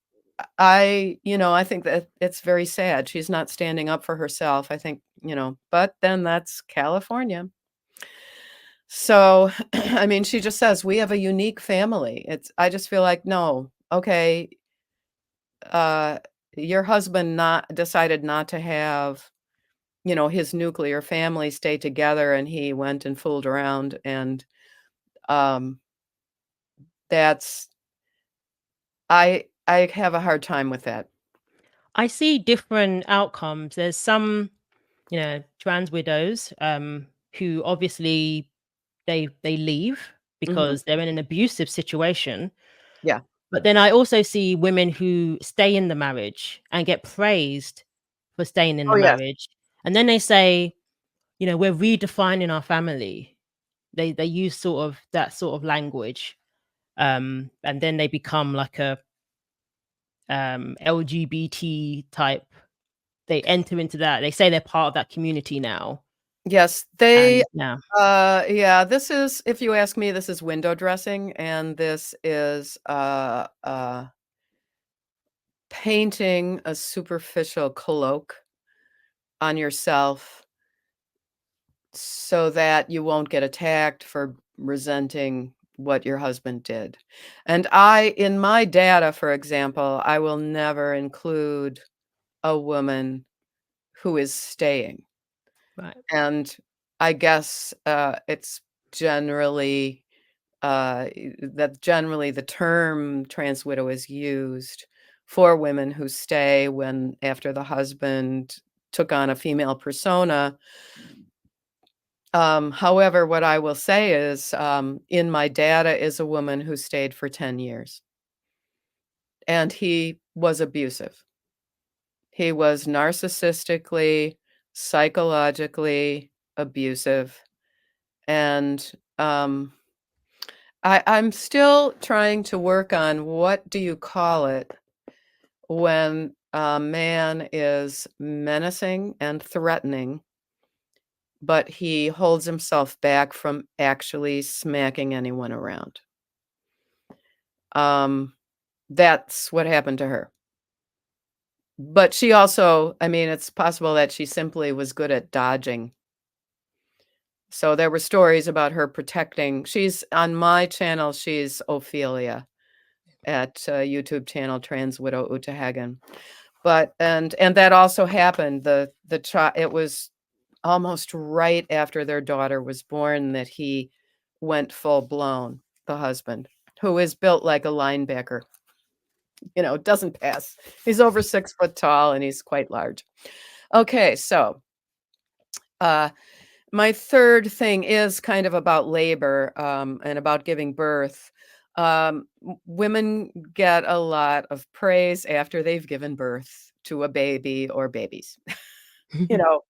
Speaker 1: I think that it's very sad. She's not standing up for herself. I think, but then that's California. So, I mean, she just says, "We have a unique family." I just feel like, no, okay, uh, your husband not decided not to have, his nuclear family stay together, and he went and fooled around, and, um, that's I have a hard time with that.
Speaker 2: I see different outcomes. There's some, trans widows, who obviously they leave
Speaker 1: Mhm.
Speaker 2: because they're in an abusive situation.
Speaker 1: Yeah.
Speaker 2: But then I also see women who stay in the marriage and get praised for staying in the
Speaker 1: Oh, yes.
Speaker 2: marriage. And then they say, we're redefining our family. They use sort of that sort of language. And then they become like a LGBT type. They enter into that. They say they're part of that community now.
Speaker 1: Yes,
Speaker 2: And yeah,
Speaker 1: yeah, this is if you ask me, this is window dressing, and this is, painting a superficial cloak on yourself so that you won't get attacked for resenting what your husband did. And in my data, for example, I will never include a woman who is staying.
Speaker 2: right.
Speaker 1: And I guess, it's generally, that generally the term trans widow is used for women who stay when after the husband took on a female persona. However, what I will say is, in my data is a woman who stayed for 10 years, and he was abusive. He was narcissistically, psychologically abusive, and, I'm still trying to work on what do you call it when a man is menacing and threatening, but he holds himself back from actually smacking anyone around. Um, that's what happened to her. But she also, I mean, it's possible that she simply was good at dodging. So there were stories about her protecting. She's on my channel, she's Ophelia at YouTube channel Trans Widow Ute Heggen. But and that also happened. The child, it was almost right after their daughter was born that he went full blown, the husband, who is built like a linebacker, doesn't pass. He's over 6 foot tall and he's quite large. Okay, so uh my third thing is kind of about labor, and about giving birth. Women get a lot of praise after they've given birth to a baby or babies, you know,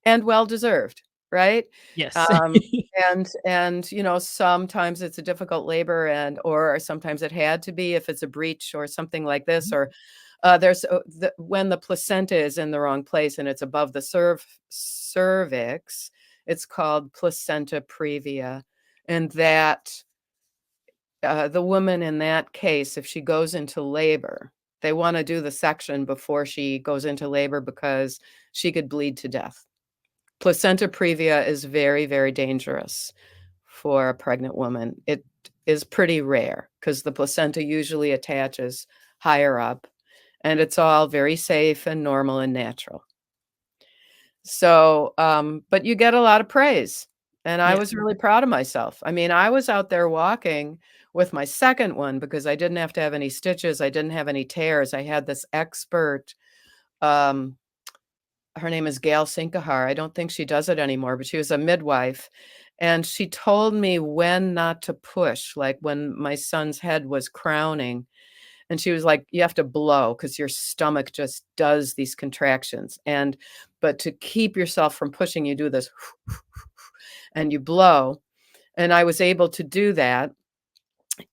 Speaker 1: and well deserved, right?
Speaker 2: Yes.
Speaker 1: Um, and sometimes it's a difficult labor, or sometimes it had to be if it's a breech or something like this, or when the placenta is in the wrong place and it's above the cervix, it's called placenta previa, and that the woman in that case, if she goes into labor, they want to do the section before she goes into labor because she could bleed to death. Placenta previa is very, very dangerous for a pregnant woman. It is pretty rare because the placenta usually attaches higher up, and it's all very safe and normal and natural. So, but you get a lot of praise, and I
Speaker 2: Yeah.
Speaker 1: was really proud of myself. I mean, I was out there walking with my second one because I didn't have to have any stitches, I didn't have any tears. I had this expert, um, her name is Gail Sinkahar. I don't think she does it anymore, but she was a midwife, and she told me when not to push, like when my son's head was crowning, and she was like, "You have to blow because your stomach just does these contractions, but to keep yourself from pushing, you do this and you blow." And I was able to do that,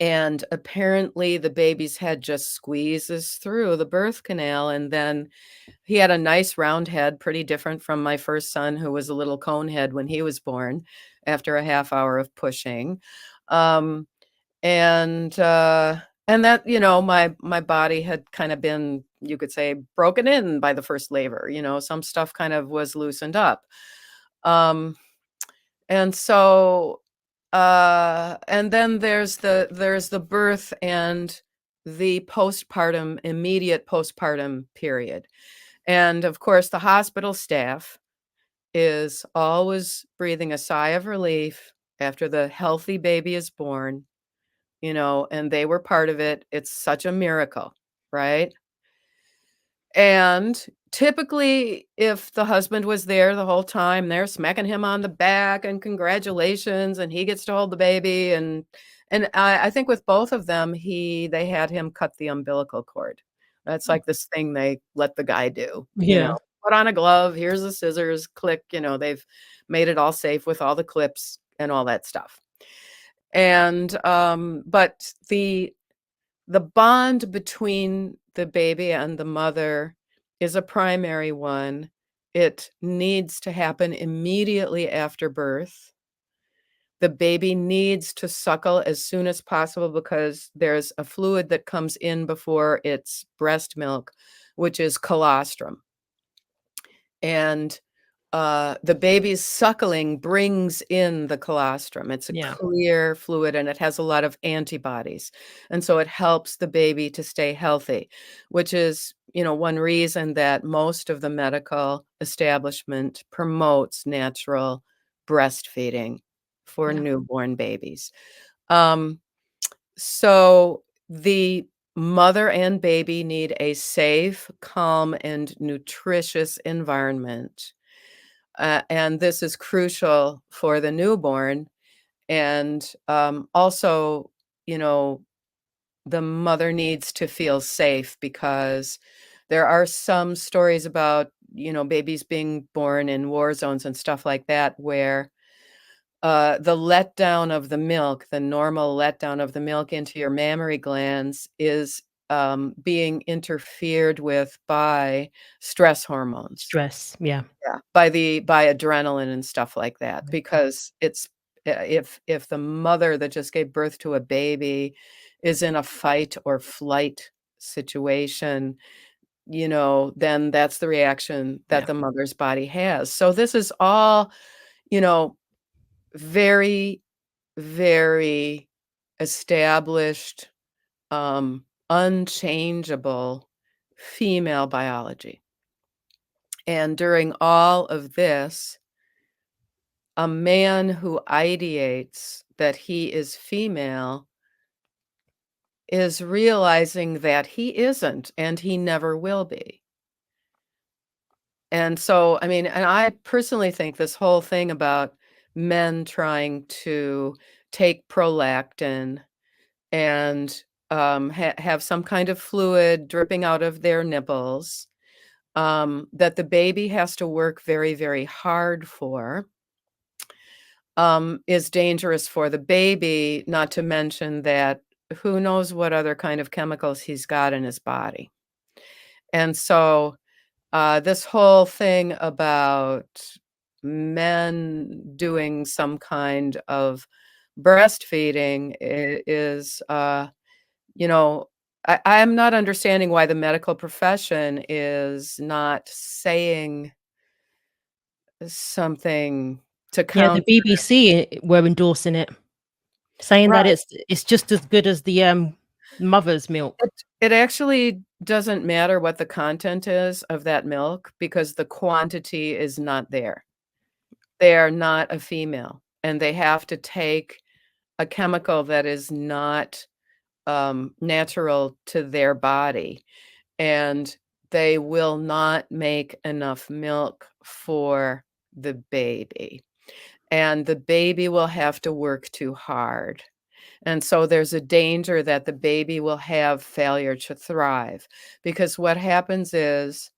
Speaker 1: and apparently the baby's head just squeezes through the birth canal, and then he had a nice round head, pretty different from my first son, who was a little cone head when he was born after a half hour of pushing. Um, and and that, my body had kind of been, you could say, broken in by the first labor. Some stuff kind of was loosened up. Um, and so and then there's the birth and the postpartum, immediate postpartum period. And of course, the hospital staff is always breathing a sigh of relief after the healthy baby is born, and they were part of it. It's such a miracle, right? And typically, if the husband was there the whole time, they're smacking him on the back and congratulations, and he gets to hold the baby. And I think with both of them, they had him cut the umbilical cord. That's like this thing they let the guy do,
Speaker 2: Yeah.
Speaker 1: put on a glove, here's the scissors, click, they've made it all safe with all the clips and all that stuff. And but the bond between the baby and the mother is a primary one. It needs to happen immediately after birth. The baby needs to suckle as soon as possible because there's a fluid that comes in before it's breast milk, which is colostrum. And the baby's suckling brings in the colostrum. It's a
Speaker 2: Yeah.
Speaker 1: clear fluid and it has a lot of antibodies. And so it helps the baby to stay healthy, which is, one reason that most of the medical establishment promotes natural breastfeeding for
Speaker 2: Yeah.
Speaker 1: newborn babies. Um, so the mother and baby need a safe, calm, and nutritious environment, and this is crucial for the newborn. And also, you know, the mother needs to feel safe because there are some stories about, babies being born in war zones and stuff like that, where the letdown of the milk, the normal letdown of the milk into your mammary glands is being interfered with by stress hormones.
Speaker 2: Stress. Yeah.
Speaker 1: Yeah, by adrenaline and stuff like that,
Speaker 2: Right.
Speaker 1: because if the mother that just gave birth to a baby is in a fight or flight situation, then that's the reaction that
Speaker 2: Yeah.
Speaker 1: the mother's body has. So this is all, very, very established, unchangeable female biology. And during all of this, a man who ideates that he is female is realizing that he isn't, and he never will be. And so, I mean, and I personally think this whole thing about men trying to take prolactin and have some kind of fluid dripping out of their nipples, that the baby has to work very, very hard for, is dangerous for the baby, not to mention that who knows what other kind of chemicals he's got in his body. And so this whole thing about men doing some kind of breastfeeding is, I'm not understanding why the medical profession is not saying something to
Speaker 2: Yeah, the
Speaker 1: counter.
Speaker 2: BBC were endorsing it, saying that
Speaker 1: Right.
Speaker 2: it's just as good as the, mother's milk.
Speaker 1: It actually doesn't matter what the content is of that milk because the quantity is not there. They are not a female, and they have to take a chemical that is not, natural to their body, and they will not make enough milk for the baby, and the baby will have to work too hard. And so there's a danger that the baby will have failure to thrive, because what happens is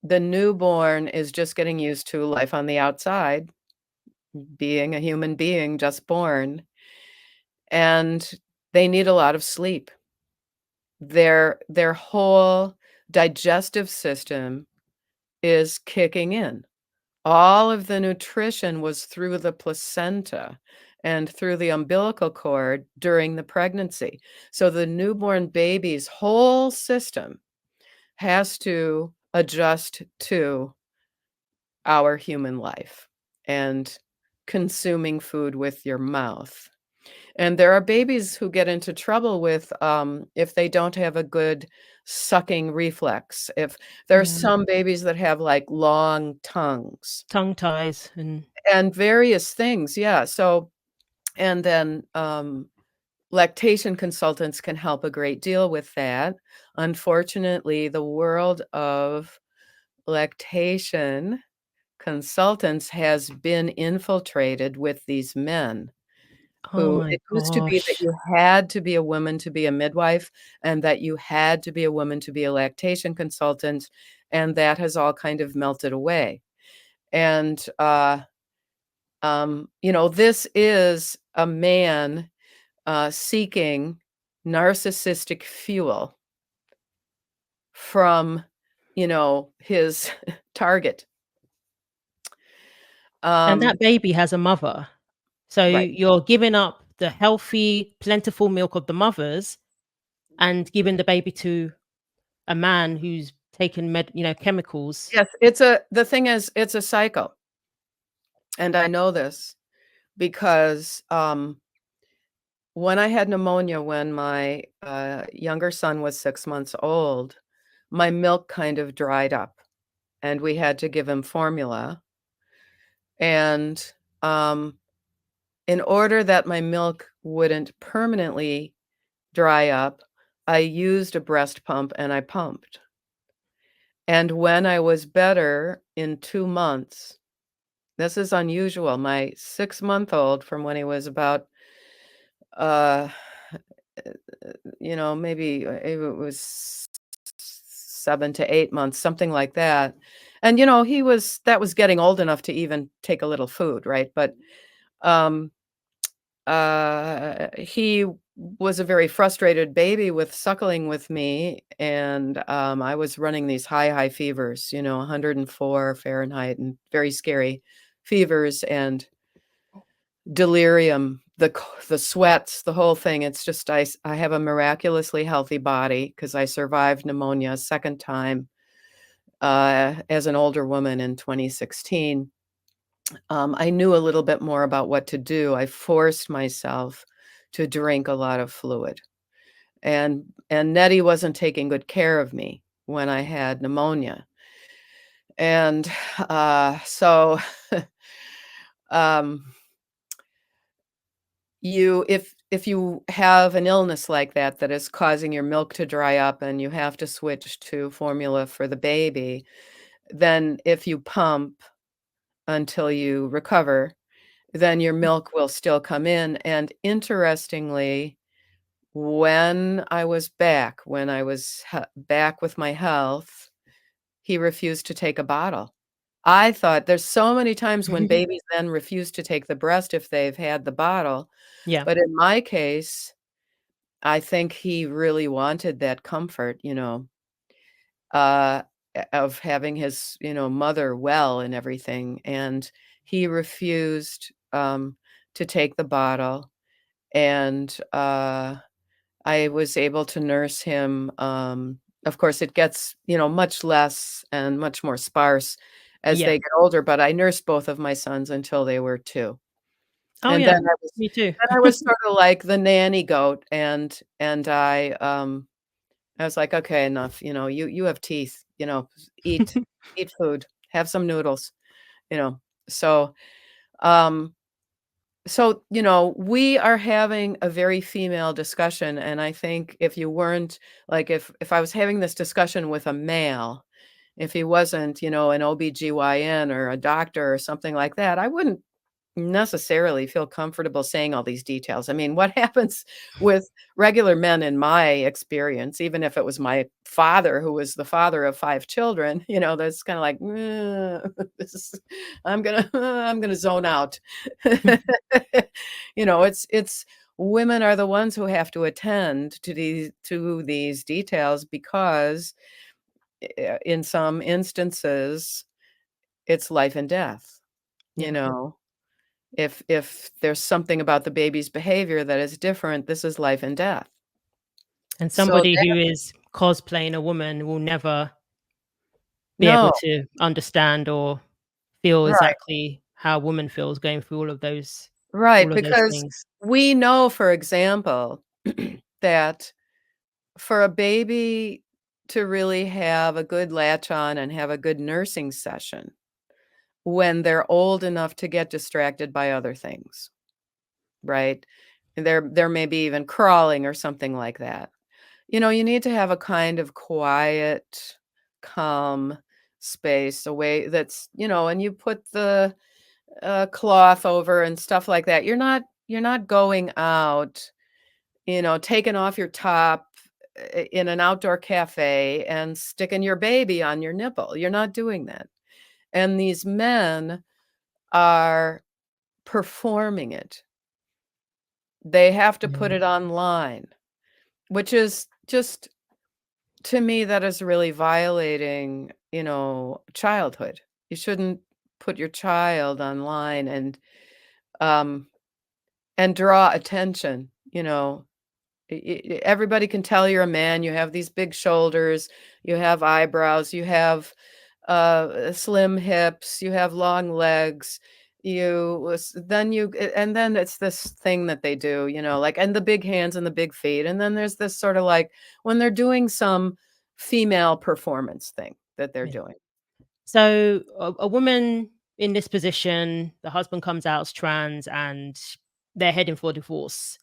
Speaker 1: the newborn is just getting used to life on the outside, being a human being just born, and they need a lot of sleep. Their whole digestive system is kicking in. All of the nutrition was through the placenta and through the umbilical cord during the pregnancy. So the newborn baby's whole system has to adjust to our human life and consuming food with your mouth. And there are babies who get into trouble with, if they don't have a good sucking reflex. If there's
Speaker 2: Yeah,
Speaker 1: some babies that have, like, long tongues
Speaker 2: tongue ties and
Speaker 1: and various things, yeah, so and then, lactation consultants can help a great deal with that. Unfortunately, the world of lactation consultants has been infiltrated with these men.
Speaker 2: oh
Speaker 1: Who
Speaker 2: my
Speaker 1: it used to be that
Speaker 2: gosh.
Speaker 1: you had to be a woman to be a midwife, and that you had to be a woman to be a lactation consultant, and that has all kind of melted away. And, this is a man, seeking narcissistic fuel from, his target.
Speaker 2: And
Speaker 1: Um,
Speaker 2: that baby has a mother. So
Speaker 1: right.
Speaker 2: you're giving up the healthy, plentiful milk of the mothers and giving the baby to a man who's taken chemicals.
Speaker 1: Yes, the thing is, it's a cycle, and I know this because, when I had pneumonia when my, younger son was 6 months old, my milk kind of dried up, and we had to give him formula, and, um, in order that my milk wouldn't permanently dry up, I used a breast pump and I pumped, and when I was better in 2 months, this is unusual, my six-month-old from when he was about, uh maybe, it was 7 to 8 months, something like that. And, that was getting old enough to even take a little food, right? But, um, he was a very frustrated baby with suckling with me, and, I was running these high, high fevers, 104 Fahrenheit and very scary fevers and delirium the sweats, the whole thing. It's just I have a miraculously healthy body because I survived pneumonia a second time, as an older woman in 2016. I knew a little bit more about what to do. I forced myself to drink a lot of fluid, and Nettie wasn't taking good care of me when I had pneumonia, and so um, you if you have an illness like that that is causing your milk to dry up and you have to switch to formula for the baby, then if you pump until you recover, then your milk will still come in. And interestingly, when I was back with my health, he refused to take a bottle. I thought there's so many times when babies then refuse to take the breast if they've had the bottle,
Speaker 2: Yeah.
Speaker 1: but in my case, I think he really wanted that comfort, uh, of having his, mother well and everything, and he refused, to take the bottle, and, I was able to nurse him. Of course, it gets, much less and much more sparse as
Speaker 2: Yeah.
Speaker 1: they get older, but I nursed both of my sons until they were 2.
Speaker 2: Oh,
Speaker 1: And
Speaker 2: yeah. Me too.
Speaker 1: then I was sorta like the nanny goat, and I was like, "Okay, enough, you have teeth, eat food, have some noodles," you know? So, um we are having a very female discussion, and I think if you weren't like, if I was having this discussion with a male, if he wasn't, an OBGYN or a doctor or something like that, I wouldn't necessarily feel comfortable saying all these details. I mean, what happens with regular men in my experience, even if it was my father who was the father of 5 children, that's kinda like, this is I'm gonna zone out." It's women are the ones who have to attend to these details because, in some instances, it's life and death, you
Speaker 2: Yeah.
Speaker 1: know? If there's something about the baby's behavior that is different, this is life and death.
Speaker 2: And
Speaker 1: So
Speaker 2: somebody who
Speaker 1: that
Speaker 2: is cosplaying a woman will never be able
Speaker 1: No,
Speaker 2: to understand or feel
Speaker 1: right,
Speaker 2: exactly how a woman feels going through
Speaker 1: right,
Speaker 2: all of those
Speaker 1: because
Speaker 2: things.
Speaker 1: we know, for example, that for a baby to really have a good latch on and have a good nursing session when they're old enough to get distracted by other things, right? There may be even crawling or something like that. You need to have a kind of quiet, calm space, a way that's, and you put the cloth over and stuff like that. You're not going out, taking off your top in an outdoor cafe and sticking your baby on your nipple. You're not doing that. And these men are performing it. They have to put
Speaker 2: Yeah.
Speaker 1: it online, which is just to me, that is really violating, childhood. You shouldn't put your child online um, and draw attention, everybody can tell you're a man, you have these big shoulders, you have eyebrows, you have, slim hips, you have long legs, and then it's this thing that they do, like and the big hands and the big feet, and then there's this sorta like when they're doing some female performance thing that they're
Speaker 2: Yeah.
Speaker 1: doing.
Speaker 2: So a woman in this position, the husband comes out as trans and they're heading for divorce.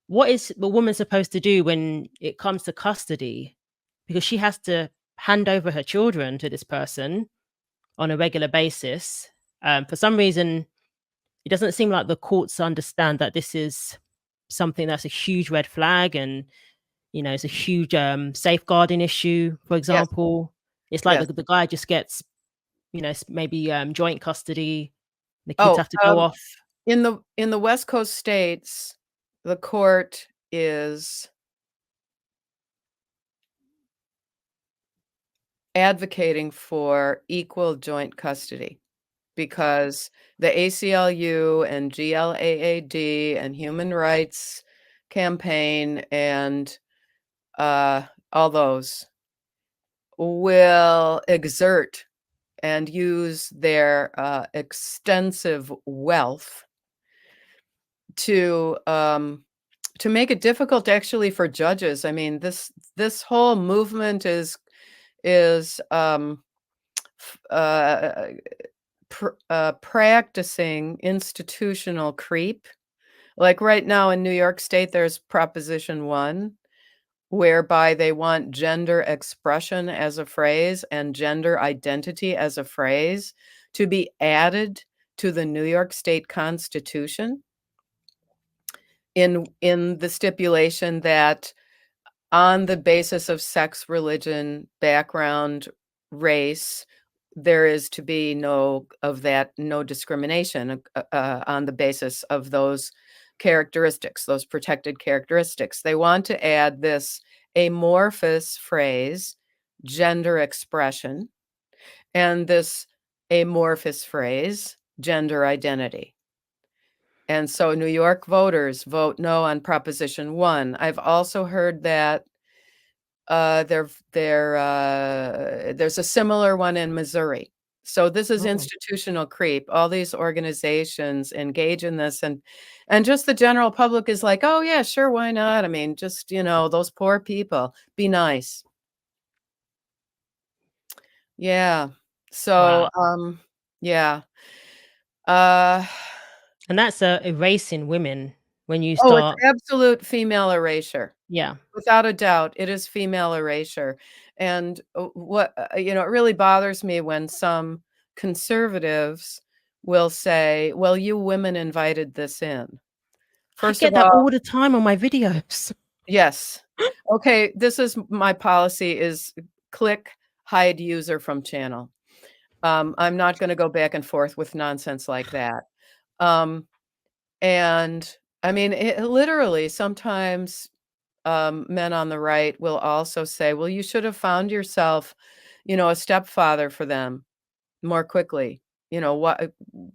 Speaker 2: What is the woman supposed to do when it comes to custody? Because she has to hand over her children to this person on a regular basis. For some reason, it doesn't seem like the courts understand that this is something that's a huge red flag and, it's a huge safeguarding issue, for
Speaker 1: Yes,
Speaker 2: example. It's like
Speaker 1: yes.
Speaker 2: the guy just gets, maybe joint custody. The kids
Speaker 1: Oh,
Speaker 2: have to go off.
Speaker 1: in the West Coast states, the court is advocating for equal joint custody. because the ACLU and GLAAD and Human Rights Campaign and all those will exert and use their extensive wealth to make it difficult actually for judges. I mean, this whole movement is practicing institutional creep. Like right now in New York State, there's Proposition 1, whereby they want gender expression as a phrase and gender identity as a phrase to be added to the New York State Constitution in the stipulation that on the basis of sex, religion, background, race, there is to be no discrimination on the basis of those characteristics, those protected characteristics. They want to add this amorphous phrase, gender expression, and this amorphous phrase, gender identity. And so New York voters vote no on Proposition 1. I've also heard that there's a similar one in Missouri. So this is
Speaker 2: Oh.
Speaker 1: institutional creep. All these organizations engage in this, and just the general public is like, "Oh, yeah, sure, why not? I mean, just, those poor people, be nice." Yeah. So,
Speaker 2: Wow.
Speaker 1: yeah. Uh
Speaker 2: And that's erasing women when you
Speaker 1: oh, it's
Speaker 2: start.
Speaker 1: absolute female erasure.
Speaker 2: Yeah.
Speaker 1: Without a doubt, it is female erasure, and, it really bothers me when some conservatives will say, "Well, you women invited this in."
Speaker 2: I
Speaker 1: First of
Speaker 2: get that
Speaker 1: all,
Speaker 2: all the time on my videos.
Speaker 1: yes. Okay, this is my policy is click, hide user from channel. I'm not gonna go back and forth with nonsense like that. Um, and, I mean, literally, sometimes men on the right will also say, "Well, you should have found yourself, a stepfather for them more quickly. What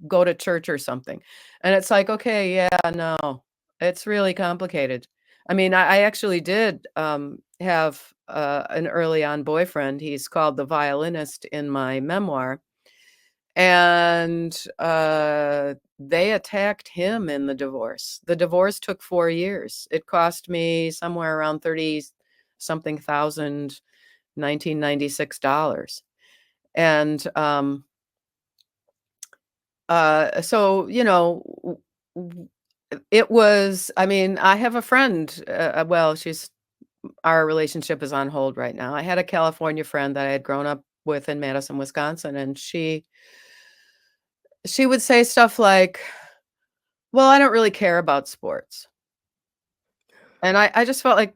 Speaker 1: go to church or something." And it's like, "Okay, yeah, no. It's really complicated." I mean, I actually did have an early on boyfriend. He's called the violinist in my memoir. And they attacked him in the divorce. The divorce took 4 years. It cost me somewhere around 30 something thousand, $1996. And, so, w it was I mean, I have a friend, well, our relationship is on hold right now. I had a California friend that I had grown up with in Madison, Wisconsin, and she would say stuff like, "Well, I don't really care about sports." And I just felt like,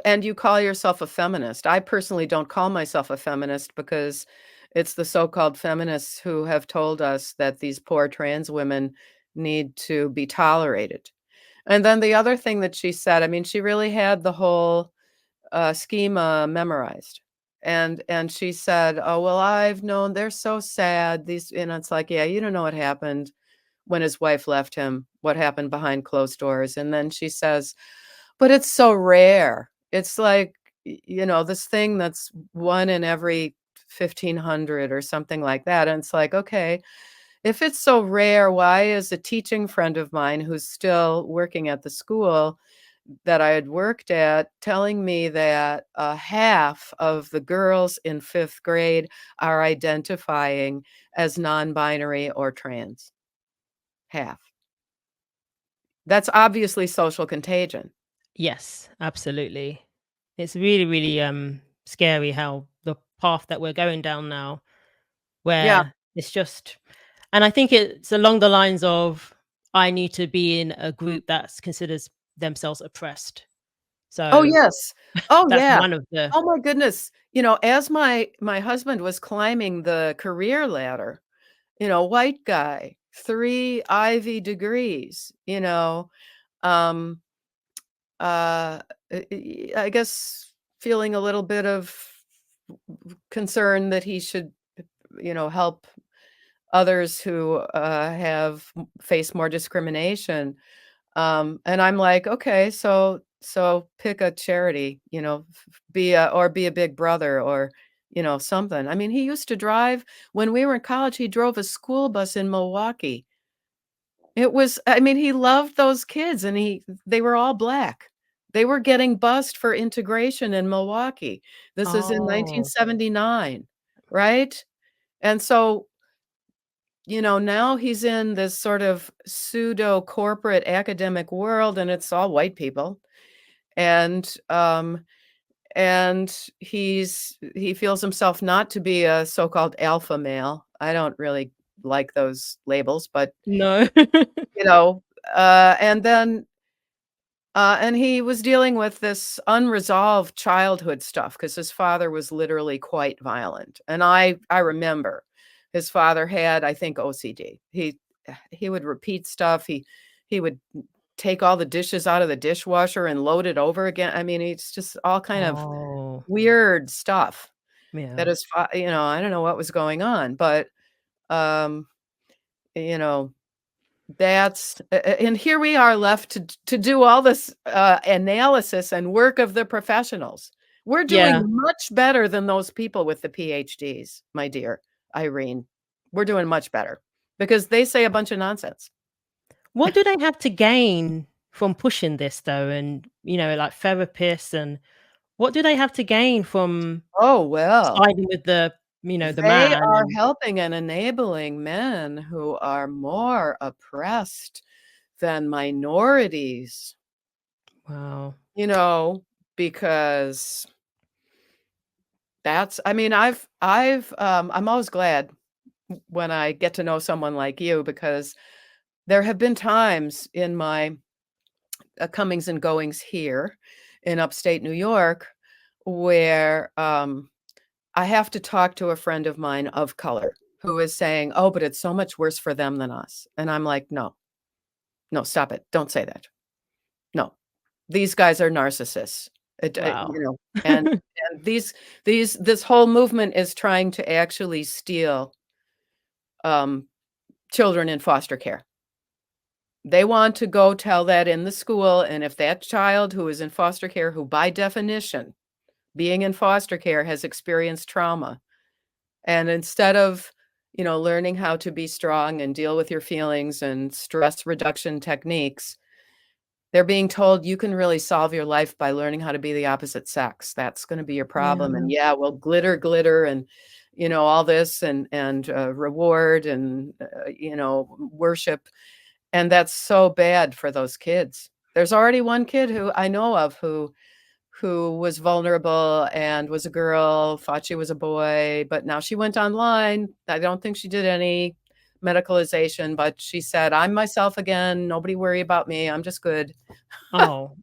Speaker 1: "And you call yourself a feminist." I personally don't call myself a feminist because it's the so-called feminists who have told us that these poor trans women need to be tolerated. And then the other thing that she said, I mean, she really had the whole, schema memorized. And she said, "Oh, well, I've known they're so sad, these," it's like, "Yeah, you don't know what happened when his wife left him, what happened behind closed doors." And then she says, "But it's so rare." It's like, this thing that's 1 in every 1,500 or something like that, and it's like, "Okay, if it's so rare, why is a teaching friend of mine who's still working at the school that I had worked at telling me that, half of the girls in 5th grade are identifying as non-binary or trans?" Half. That's obviously social contagion.
Speaker 2: Yes, absolutely. It's really, really scary how the path that we're going down now,
Speaker 1: Yeah.
Speaker 2: where it's just, and I think it's along the lines of I need to be in a group that considers themselves oppressed.
Speaker 1: Oh,
Speaker 2: So
Speaker 1: yes. Oh,
Speaker 2: that's
Speaker 1: yeah.
Speaker 2: one of the.
Speaker 1: Oh my goodness. As my husband was climbing the career ladder, white guy, 3 Ivy degrees, um, uh, I guess feeling a little bit of concern that he should, help others who have faced more discrimination. And I'm like, okay, so pick a charity, be a big brother or something. I mean, he used to drive when we were in college. He drove a school bus in Milwaukee. I mean, he loved those kids, and they were all black. They were getting bused for integration in Milwaukee. This is in
Speaker 2: Oh,
Speaker 1: 1979, right? And so, now he's in this sort of pseudo corporate academic world, and it's all white people. And and he feels himself not to be a so-called alpha male. I don't really like those labels, but
Speaker 2: no.
Speaker 1: you know, and then and he was dealing with this unresolved childhood stuff because his father was literally quite violent. And I remember his father had, I think, OCD. He would repeat stuff. He would take all the dishes out of the dishwasher and load it over again. I mean, it's just all kind of
Speaker 2: Oh,
Speaker 1: weird stuff that
Speaker 2: yeah.
Speaker 1: I don't know what was going on, but um, you know, and here we are left to do all this analysis and work of the professionals. We're doing
Speaker 2: Yeah.
Speaker 1: much better than those people with the PhDs, my dear Irene. We're doing much better because they say a bunch of nonsense.
Speaker 2: What do they have to gain from pushing this though? And, like therapists, and what do they have to gain from
Speaker 1: Oh, well,
Speaker 2: siding with the
Speaker 1: they
Speaker 2: man
Speaker 1: are
Speaker 2: and
Speaker 1: helping and enabling men who are more oppressed than minorities,
Speaker 2: wow.
Speaker 1: you know, because I mean, I'm always glad when I get to know someone like you because there have been times in my comings and goings here in upstate New York where I have to talk to a friend of mine of color who is saying, "Oh, but it's so much worse for them than us." And I'm like, "No, no, stop it. Don't say that. No, these guys are narcissists."
Speaker 2: Wow.
Speaker 1: And this whole movement is trying to actually steal um, children in foster care. They want to go tell that in the school, and if that child who is in foster care, who by definition, being in foster care, has experienced trauma, and instead of, learning how to be strong and deal with your feelings and stress reduction techniques, they're being told you can really solve your life by learning how to be the opposite sex. That's gonna be your problem, and
Speaker 2: Yeah.
Speaker 1: yeah, well, glitter, glitter, and, all this and reward and, worship. And that's so bad for those kids. There's already one kid who I know of who was vulnerable and was a girl, thought she was a boy, but now she went online. I don't think she did any medicalization, but she said, "I'm myself again. Nobody worry about me. I'm just good."
Speaker 2: Oh.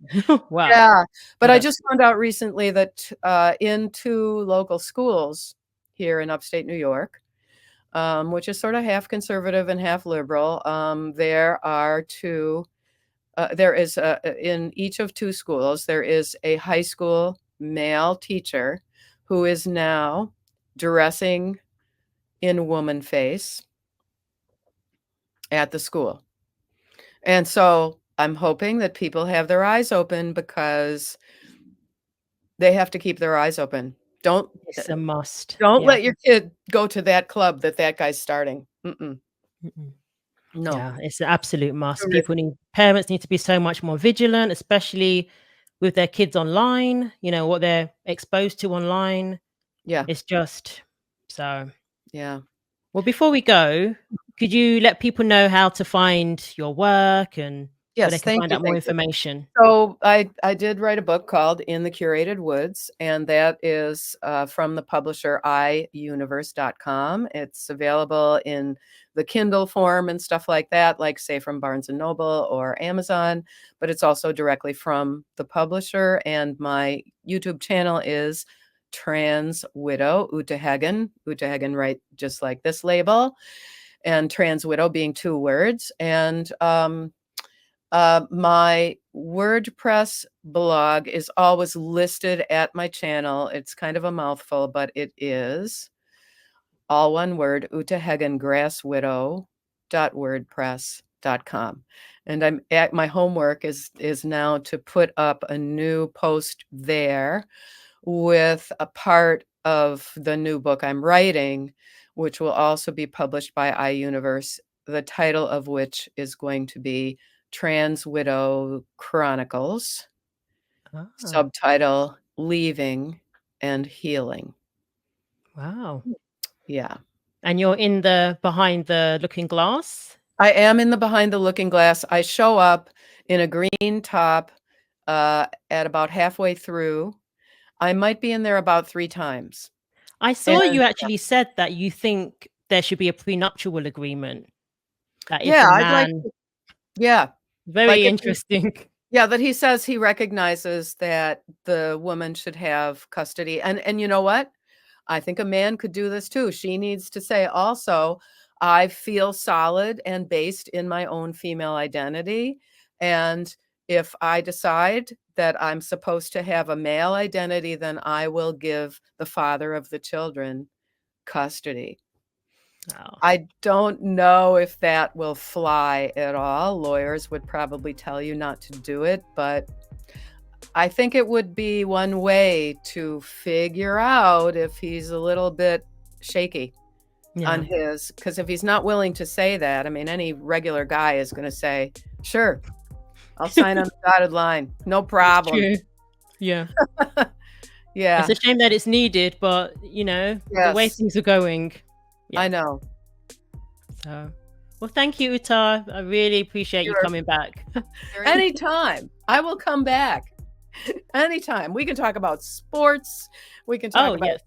Speaker 2: Wow.
Speaker 1: Yeah, but
Speaker 2: Well,
Speaker 1: I
Speaker 2: that's
Speaker 1: just found out recently that, in 2 local schools here in upstate New York, which is sort of half conservative and half liberal. There is in each of 2 schools, there is a high school male teacher who is now dressing in woman face at the school. And so I'm hoping that people have their eyes open because they have to keep their eyes open. Don't
Speaker 2: it's a must.
Speaker 1: don't
Speaker 2: Yeah.
Speaker 1: let your kid go to that club that guy's starting. Mm-mm.
Speaker 2: Mm-mm.
Speaker 1: No.
Speaker 2: Yeah, it's an absolute must.
Speaker 1: Terrific.
Speaker 2: Parents need to be so much more vigilant, especially with their kids online, what they're exposed to online.
Speaker 1: Yeah,
Speaker 2: It's just so.
Speaker 1: yeah.
Speaker 2: Well, before we go, could you let people know how to find your work and where they
Speaker 1: Yes,
Speaker 2: can
Speaker 1: thank
Speaker 2: find
Speaker 1: you,
Speaker 2: out more
Speaker 1: thank you.
Speaker 2: information?
Speaker 1: So I did write a book called In The Curated Woods, and that is from the publisher iuniverse.com. It's available in the Kindle form and stuff like that, like say from Barnes and Noble or Amazon, but it's also directly from the publisher. And my YouTube channel is Trans Widow Ute Heggen. Ute Heggen, right, just like this label, and Trans Widow being 2 words. And my WordPress blog is always listed at my channel. It's kind of a mouthful, but it is all one word, Ute Heggen, grasswidow.wordpress.com. And I'm at my homework is now to put up a new post there with a part of the new book I'm writing, which will also be published by iUniverse, the title of which is going to be Trans Widow Chronicles, subtitle Leaving and Healing.
Speaker 2: Wow.
Speaker 1: Yeah.
Speaker 2: And you're behind the looking glass?
Speaker 1: I am in the behind the looking glass. I show up in a green top at about halfway through. I might be in there about 3 times.
Speaker 2: I saw you actually said that you think there should be a prenuptial agreement. That if
Speaker 1: Yeah,
Speaker 2: a
Speaker 1: I'd like
Speaker 2: man
Speaker 1: to, yeah.
Speaker 2: Very
Speaker 1: Like if
Speaker 2: interesting.
Speaker 1: yeah, that he says he recognizes that the woman should have custody. And you know what? I think a man could do this too. She needs to say also, I feel solid and based in my own female identity. And if I decide that I'm supposed to have a male identity, then I will give the father of the children custody.
Speaker 2: Wow.
Speaker 1: I don't know if that will fly at all. Lawyers would probably tell you not to do it, but I think it would be one way to figure out if he's a little bit shaky on his, because if he's not willing to say that, I mean, any regular guy is going to say, sure, I'll sign on the dotted line. No problem.
Speaker 2: True. Yeah.
Speaker 1: Yeah.
Speaker 2: It's a shame that it's needed, but the way things are going.
Speaker 1: I know.
Speaker 2: So, well, thank you, Uta. I really appreciate you coming back.
Speaker 1: Anytime. I will come back. Anytime. We can talk about sports. We can talk about,